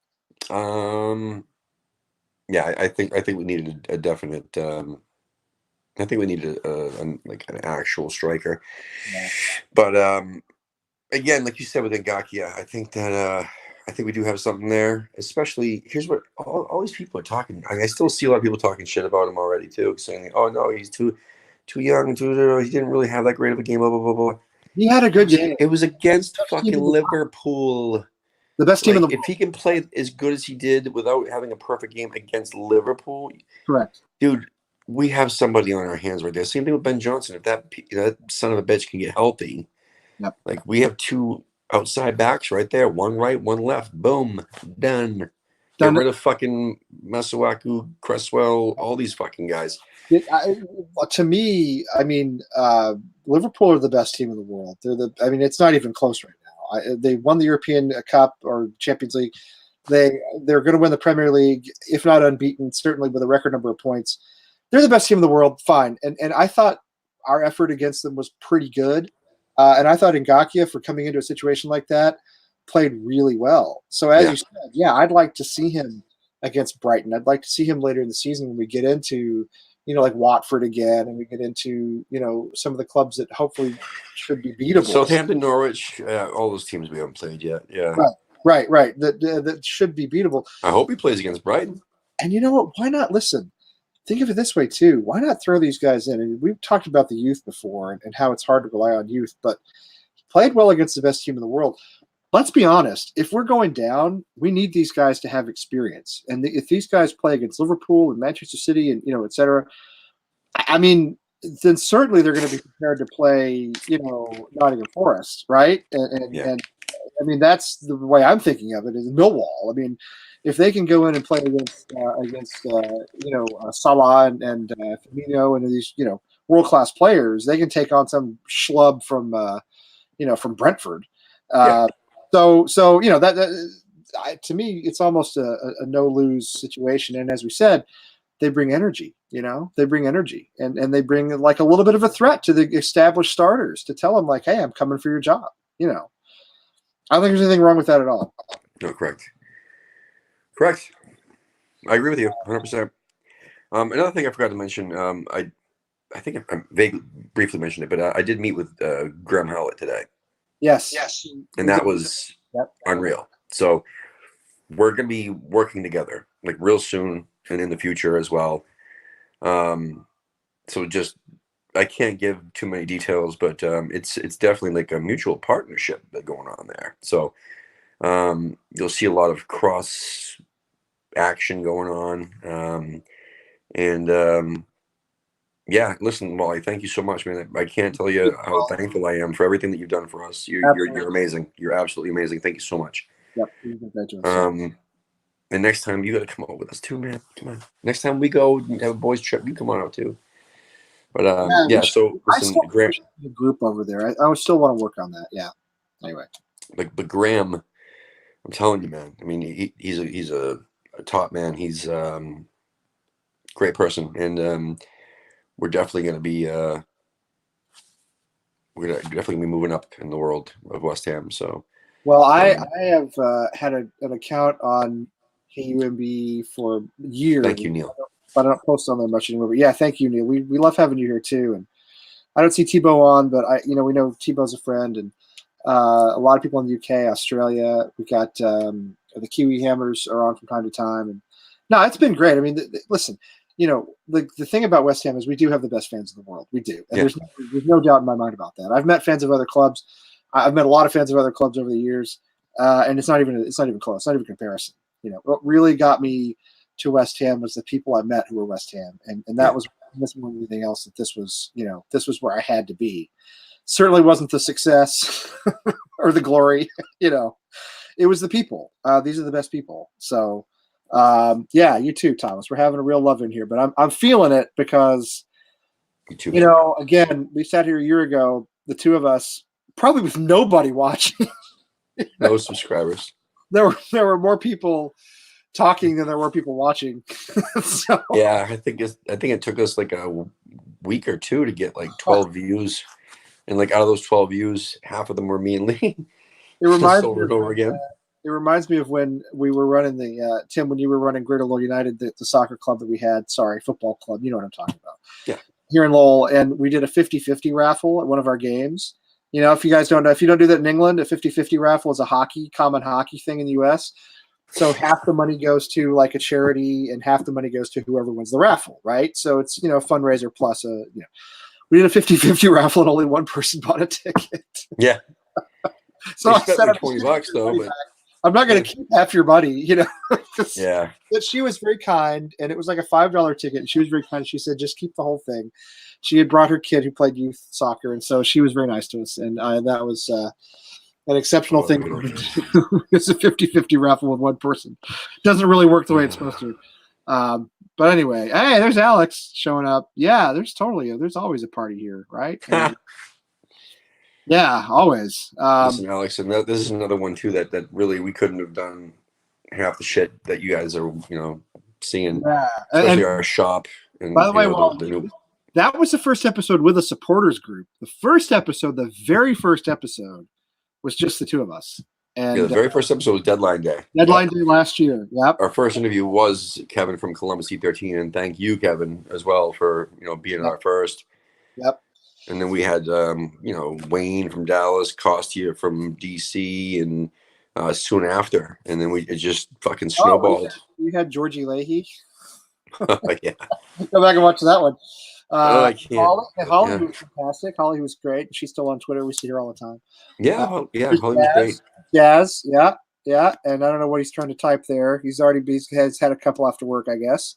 Yeah, I think we needed a definite. I think we needed like an actual striker. Yeah. But again, like you said with Ngakia, I think we do have something there. Especially here's what all these people are talking. I still see a lot of people talking shit about him already too, saying, "Oh no, he's too young. He didn't really have that great of a game." Blah blah blah blah. He had a good game. It was against fucking Liverpool. The best team in the world. If he can play as good as he did without having a perfect game against Liverpool, correct, dude, we have somebody on our hands right there. Same thing with Ben Johnson. If that son of a bitch can get healthy, yep. Like we have two outside backs right there, one right, one left. Boom, done. Get rid of fucking Masuaku, Cresswell, all these fucking guys. To me, Liverpool are the best team in the world. It's not even close right now. They won the European Cup or Champions League. They're going to win the Premier League, if not unbeaten, certainly with a record number of points. They're the best team in the world, fine. And I thought our effort against them was pretty good. And I thought Ngakia, for coming into a situation like that, played really well. So as you said, I'd like to see him against Brighton. I'd like to see him later in the season when we get into like Watford again, and we get into some of the clubs that hopefully should be beatable. Southampton, Norwich, all those teams we haven't played yet. Yeah, right. That should be beatable. I hope he plays against Brighton. And you know what? Why not? Listen, think of it this way too. Why not throw these guys in? And we've talked about the youth before and how it's hard to rely on youth, but he played well against the best team in the world. Let's be honest. If we're going down, we need these guys to have experience. And if these guys play against Liverpool and Manchester City and, et cetera, then certainly they're going to be prepared to play, Nottingham Forest, right? And that's the way I'm thinking of it is Millwall. If they can go in and play against Salah and Firmino and these, world-class players, they can take on some schlub from Brentford. So that to me, it's almost a no-lose situation. And as we said, they bring energy, and they bring like a little bit of a threat to the established starters to tell them like, hey, I'm coming for your job. I don't think there's anything wrong with that at all. No, correct. I agree with you 100%. Another thing I forgot to mention, I think I briefly mentioned it, but I did meet with Graham Howlett today. Yes. And that was unreal. So we're going to be working together like real soon and in the future as well. So just I can't give too many details, but it's definitely like a mutual partnership that going on there. So you'll see a lot of cross action going on, and yeah. Listen, Wally, thank you so much, man. I can't tell you how thankful I am for everything that you've done for us. You're amazing. You're absolutely amazing. Thank you so much. Yep. And next time you got to come out with us too, man. Come on. Next time we go and have a boys trip, you come on out too. But yeah. So listen, Graham, the group over there. I would still want to work on that. Yeah. Anyway. But Graham, I'm telling you, man. I mean, he's a top man. He's great person, and we're definitely going to be moving up in the world of West Ham. So, well, I have had an account on KUMB for years. Thank you, Neil. But I don't post on there much anymore. But yeah, thank you, Neil. We love having you here too. And I don't see Tebow on, but we know Tebow's a friend, and a lot of people in the UK, Australia. We got the Kiwi Hammers are on from time to time, and no, it's been great. I mean, listen, the thing about West Ham is we do have the best fans in the world. We do, and there's no doubt in my mind about that. I've met fans of other clubs. I've met a lot of fans of other clubs over the years, and it's not even close. It's not even comparison. What really got me to West Ham was the people I met who were West Ham, and that was more than anything else that this was where I had to be. Certainly wasn't the success or the glory, it was the people. These are the best people. So yeah, you too, Thomas. We're having a real love in here, but I'm feeling it because again, we sat here a year ago, the two of us, probably with nobody watching. No subscribers. There were more people talking than there were people watching. So, yeah, I think it took us like a week or two to get like 12 views, and like out of those 12 views, half of them were me and Lee. It reminds over and over again. It reminds me of when we were running the Tim, when you were running Greater Lowell United, the soccer club that we had. Sorry, football club. You know what I'm talking about. Yeah. Here in Lowell, and we did a 50-50 raffle at one of our games. If you guys don't know, if you don't do that in England, a 50-50 raffle is a common hockey thing in the U.S. So half the money goes to like a charity, and half the money goes to whoever wins the raffle, right? So it's a fundraiser plus we did a 50-50 raffle, and only one person bought a ticket. Yeah. So I spent like $20 though, but I'm not going to keep half your money, Yeah. But she was very kind, and it was like a $5 ticket, and she was very kind. She said, just keep the whole thing. She had brought her kid who played youth soccer, and so she was very nice to us, and that was an exceptional thing. It's a 50-50 raffle with one person. Doesn't really work the way it's supposed to. But anyway, hey, there's Alex showing up. Yeah, there's always a party here, right? Yeah, always. Listen, Alex, and this is another one too that really we couldn't have done half the shit that you guys are seeing, especially our shop. And by the way, that was the first episode with a supporters group. The very first episode was just the two of us. And the very first episode was Deadline Day. Deadline Day last year. Yep. Our first interview was Kevin from Columbus C13, and thank you, Kevin, as well for being our first. Yep. And then we had Wayne from Dallas, Costia from DC, and soon after, and then it just fucking snowballed. We had Georgie Leahy. Yeah. Go back and watch that one. I can't. Holly was fantastic. Holly was great. She's still on Twitter. We see her all the time. Yeah, Holly was great. Jazz, yeah. And I don't know what he's trying to type there. He's had a couple after work, I guess.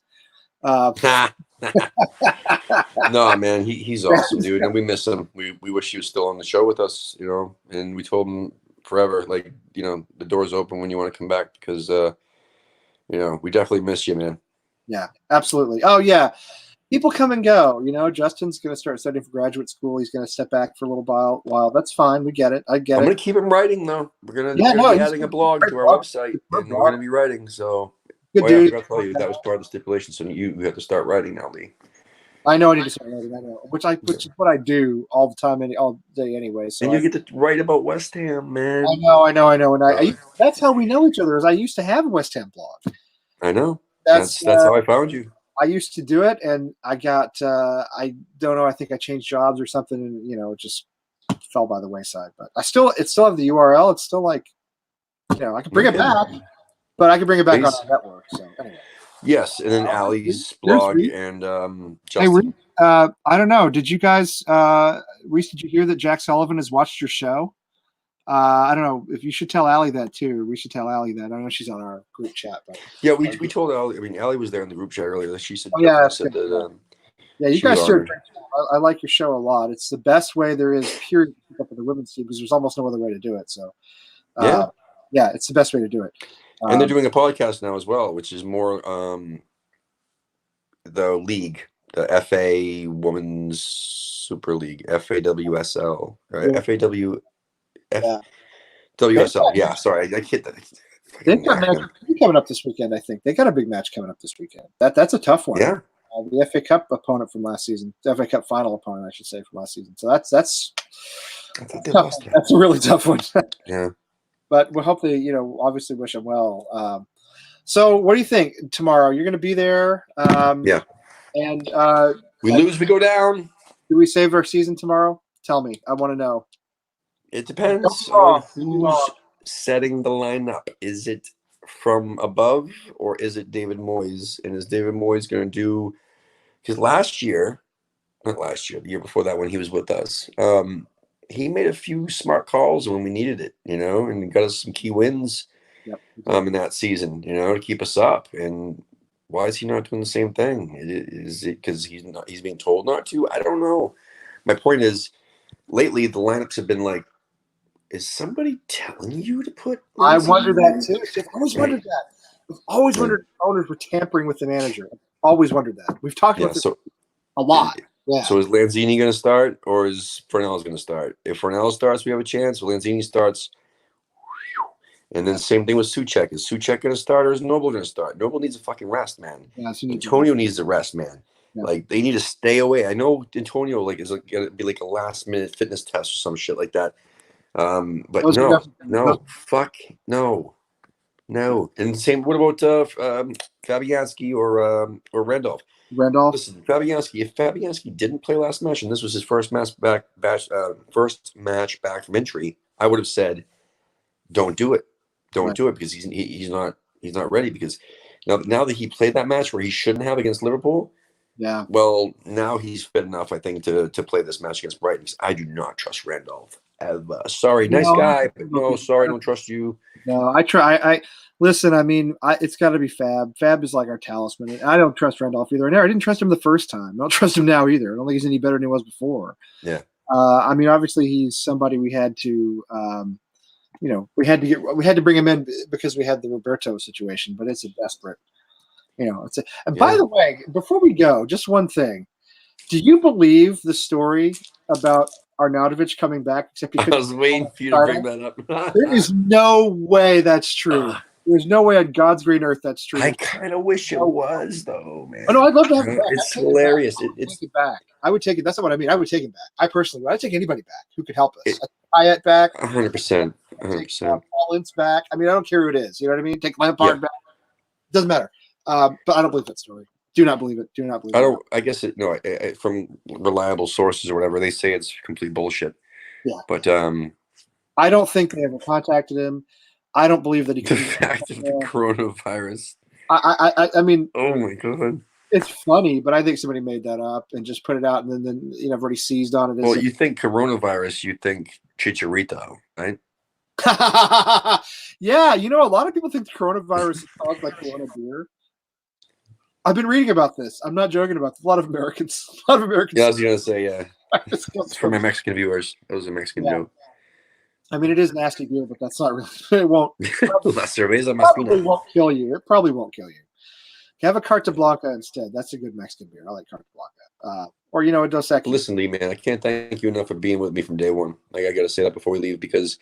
No, man, he's awesome, dude, and we miss him. We wish he was still on the show with us, and we told him forever, like, the door's open when you want to come back, because we definitely miss you, man. Yeah, absolutely. Oh yeah, people come and go. Justin's going to start studying for graduate school. He's going to step back for a little while. That's fine. We get it. I get it. I'm going to keep him writing though. We're going to be adding a blog to our website, and we're going to be writing. So good dude. I forgot to tell you, that was part of the stipulation. So you have to start writing now, Lee. I know I need to start writing. I know, which is what I do all the time, all day anyway. So and you get to write about West Ham, man. I know, and that's how we know each other. Is I used to have a West Ham blog. I know. That's how I found you. I used to do it, and I got I don't know. I think I changed jobs or something, and it just fell by the wayside. But it still have the URL. It's still like I can bring it back, but I can bring it back on our network. So anyway. Yes, and then Allie's blog and Hey, Justin. I don't know. Did you guys, Reese? Did you hear that Jack Sullivan has watched your show? I don't know if you should tell Allie that too. We should tell Allie that. I know she's on our group chat, but yeah, we told Allie. I mean, Allie was there in the group chat earlier. She said, oh, yeah, said that. Yeah, you guys do. I like your show a lot. It's the best way there is, period, to pick up with the women's team because there's almost no other way to do it. So, yeah, it's the best way to do it. And they're doing a podcast now as well, which is more the league, the FA Women's Super League, FAWSL, right? WSL. Yeah, sorry, I hit that. They've got a match coming up this weekend. I think they got a big match coming up this weekend. That's a tough one. Yeah. The FA Cup opponent from last season, the FA Cup final opponent, I should say, from last season. So that's a really tough one. Yeah. But we'll hopefully, obviously wish them well. So what do you think tomorrow? You're going to be there. Yeah. And we lose, we go down. Do we save our season tomorrow? Tell me. I want to know. It depends on who's setting the lineup. Is it from above or is it David Moyes? And is David Moyes going to do? Because the year before that when he was with us, he made a few smart calls when we needed it, and got us some key wins in that season, to keep us up. And why is he not doing the same thing? Is it because he's being told not to? I don't know. My point is, lately the lineups have been like, is somebody telling you to put? I wonder that too. I've always wondered that. I've always wondered if owners were tampering with the manager. I've always wondered that. We've talked about this a lot. Yeah. So is Lanzini going to start or is Fernell going to start? If Fernell starts, we have a chance. If Lanzini starts, and then same thing with Souček. Is Souček going to start or is Noble going to start? Noble needs a fucking rest, man. Yeah, Antonio needs a rest, man. Yeah. Like they need to stay away. I know Antonio is going to be like a last minute fitness test or some shit like that. But no. And same. What about Fabianski or Randolph? Listen, Fabianski. If Fabianski didn't play last match and this was his first match back from injury, I would have said, "Don't do it. Don't do it," because he's not ready. Because now that he played that match where he shouldn't have against Liverpool. Yeah. Well, now he's fit enough, I think, to play this match against Brighton. Because I do not trust Randolph. Sorry, nice guy, but no, sorry, I don't trust you. No, I try. I listen. I mean, it's got to be Fab. Fab is like our talisman. I don't trust Randolph either. I didn't trust him the first time. I don't trust him now either. I don't think he's any better than he was before. Yeah. I mean, obviously, he's somebody we had to, we had to bring him in because we had the Roberto situation. But it's a desperate, by the way, before we go, just one thing. Do you believe the story about Arnautovic coming back? Except I was waiting for you to bring that up. There is no way that's true. There's no way on God's green earth that's true. I kind of wish it was, though, man. Oh, no, I'd love to have it back. It's hilarious. Take it back. I would take it. That's not what I mean. I would take him back. I personally would. I'd take anybody back who could help us. Payet back. 100%. 100%. Paul Ince back. I mean, I don't care who it is. You know what I mean? Take Lampard back. Doesn't matter. But I don't believe that story. Do not believe it. Do not believe it. I guess from reliable sources or whatever, they say it's complete bullshit. Yeah. But I don't think they ever contacted him. I don't believe that he could. The fact of the coronavirus. I mean, oh my God. It's funny, but I think somebody made that up and just put it out, and then everybody seized on it. Well, you think coronavirus, you think Chicharito, right? Yeah, a lot of people think the coronavirus is caused by Corona beer. I've been reading about this. I'm not joking about this. A lot of Americans. Yeah, I was going to say, yeah. It's for my Mexican viewers. That was a Mexican joke. I mean, it is nasty beer, but that's not really. It won't. Probably won't kill you. It probably won't kill you. Have a Carta Blanca instead. That's a good Mexican beer. I like Carta Blanca. Or a Dos Equis. Listen, Lee, man, I can't thank you enough for being with me from day one. Like, I got to say that before we leave because,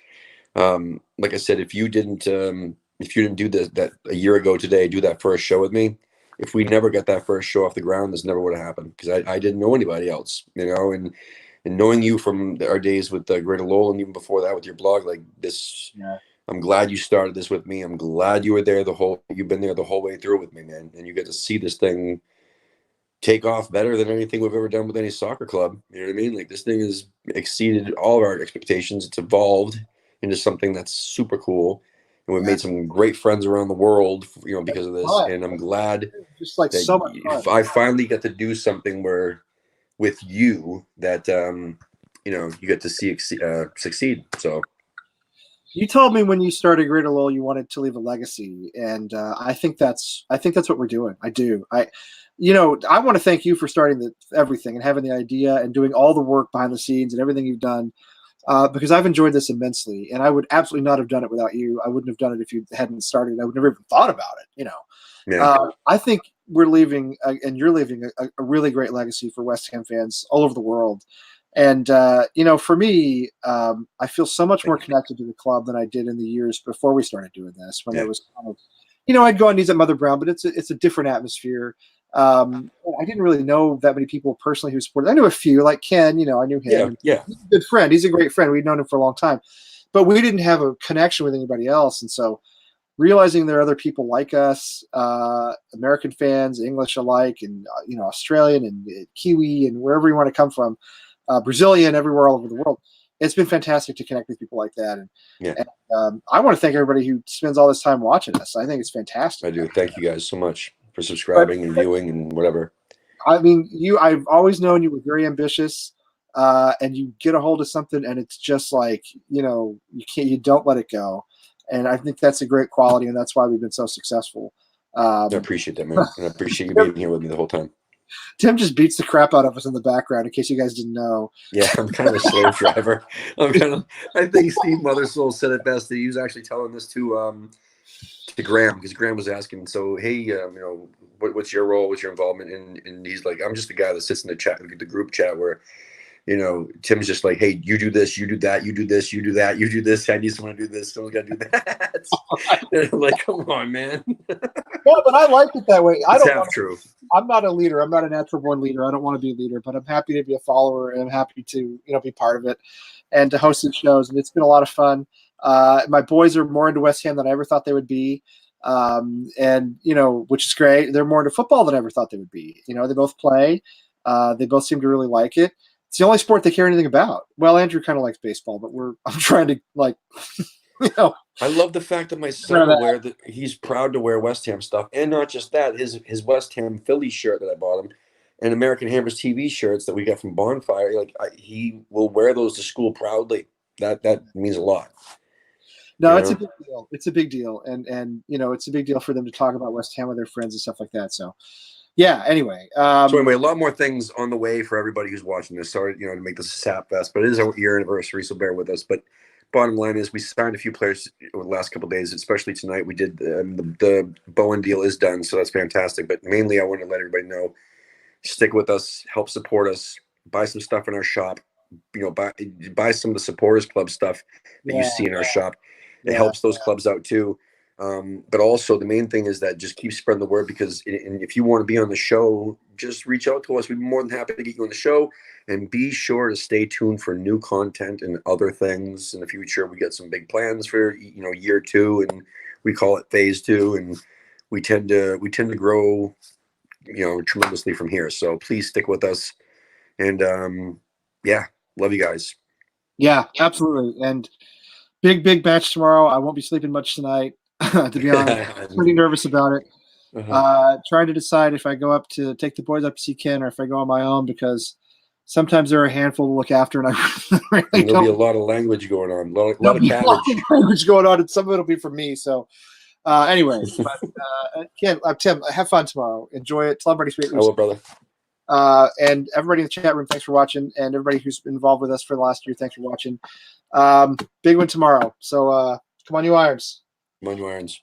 like I said, if you didn't do that a year ago today, do that first show with me. If we never got that first show off the ground, this never would have happened because I didn't know anybody else, and knowing you from our days with Greater Lowell and even before that with your blog, like this. Yeah. I'm glad you started this with me. I'm glad you were there you've been there the whole way through with me, man. And you get to see this thing take off better than anything we've ever done with any soccer club. You know what I mean? Like this thing has exceeded all of our expectations. It's evolved into something that's super cool. and we've made some great friends around the world, because of this. Fun. And I'm glad Just like so much fun. I finally got to do something where with you that you get to see succeed. So you told me when you started Greater Lowell you wanted to leave a legacy, and I think that's what we're doing. I do. I want to thank you for starting everything and having the idea and doing all the work behind the scenes and everything you've done, because I've enjoyed this immensely, and I would absolutely not have done it without you. I wouldn't have done it if you hadn't started. I would never even thought about it. yeah. I think we're leaving, and you're leaving a really great legacy for West Ham fans all over the world. And, for me, I feel so much more connected to the club than I did in the years before we started doing this, when it was kind of, I'd go on these at Mother Brown, but it's a different atmosphere. I didn't really know that many people personally who supported. I knew a few, like Ken, I knew him. Yeah. He's a good friend. He's a great friend. We'd known him for a long time, but we didn't have a connection with anybody else. And so realizing there are other people like us, American fans, English alike, and, Australian and Kiwi and wherever you want to come from, Brazilian, everywhere all over the world. It's been fantastic to connect with people like that. And I want to thank everybody who spends all this time watching us. I think it's fantastic. I do. Thank you guys so much for subscribing and viewing and whatever. I mean, I've always known you were very ambitious, and you get a hold of something and it's just like, you don't let it go. And I think that's a great quality, and that's why we've been so successful. I appreciate that, man. And I appreciate you being here with me the whole time. Tim just beats the crap out of us in the background, in case you guys didn't know. Yeah, I'm kind of a slave driver. I think Steve Mothersoul said it best. He was actually telling this to Graham, because Graham was asking, so, hey, what's your role? What's your involvement? And he's like, I'm just the guy that sits in the group chat where, Tim's just like, hey, you do this, you do that, you do this, you do that, you do this. I need someone to do this. Someone's got to do that. And I'm like, come on, man. No, but I like it that way. True. I'm not a leader. I'm not a natural born leader. I don't want to be a leader, but I'm happy to be a follower, and I'm happy to, be part of it and to host these shows. And it's been a lot of fun. My boys are more into West Ham than I ever thought they would be. And, which is great. They're more into football than I ever thought they would be. They both play. They both seem to really like it. It's the only sport they care anything about. Well, Andrew kind of likes baseball, but I'm trying to I love the fact that my son he's proud to wear West Ham stuff, and not just that, his West Ham Philly shirt that I bought him, and American Hammers TV shirts that we got from Bonfire. He will wear those to school proudly. That means a lot. No, it's a big deal. It's a big deal, and it's a big deal for them to talk about West Ham with their friends and stuff like that. So. Yeah. Anyway. A lot more things on the way for everybody who's watching this. Sorry, to make this a sap fest, but it is our year anniversary, so bear with us. But bottom line is, we signed a few players over the last couple of days, especially tonight. We did the Bowen deal is done, so that's fantastic. But mainly, I want to let everybody know: stick with us, help support us, buy some stuff in our shop. Buy some of the supporters club stuff that you see in our shop. It helps those clubs out too. But also the main thing is that just keep spreading the word, because if you want to be on the show, just reach out to us. We'd be more than happy to get you on the show, and be sure to stay tuned for new content and other things in the future. We got some big plans for year 2, and we call it phase 2, and we tend to grow tremendously from here. So please stick with us, and love you guys. Yeah, absolutely. And big match tomorrow. I won't be sleeping much tonight. To be honest, I'm pretty nervous about it. Trying to decide if I go up to take the boys up to see Ken, or if I go on my own, because sometimes they're a handful to look after, and I really there'll be a lot of language going on, a lot of cabbage language going on, and some of it'll be from me. So, anyway, Ken, Tim, have fun tomorrow. Enjoy it. Tell everybody sweet. I will, brother. And everybody in the chat room, thanks for watching, and everybody who's been involved with us for the last year, thanks for watching. Big one tomorrow. So, come on, you Irons. Come on, you Irons.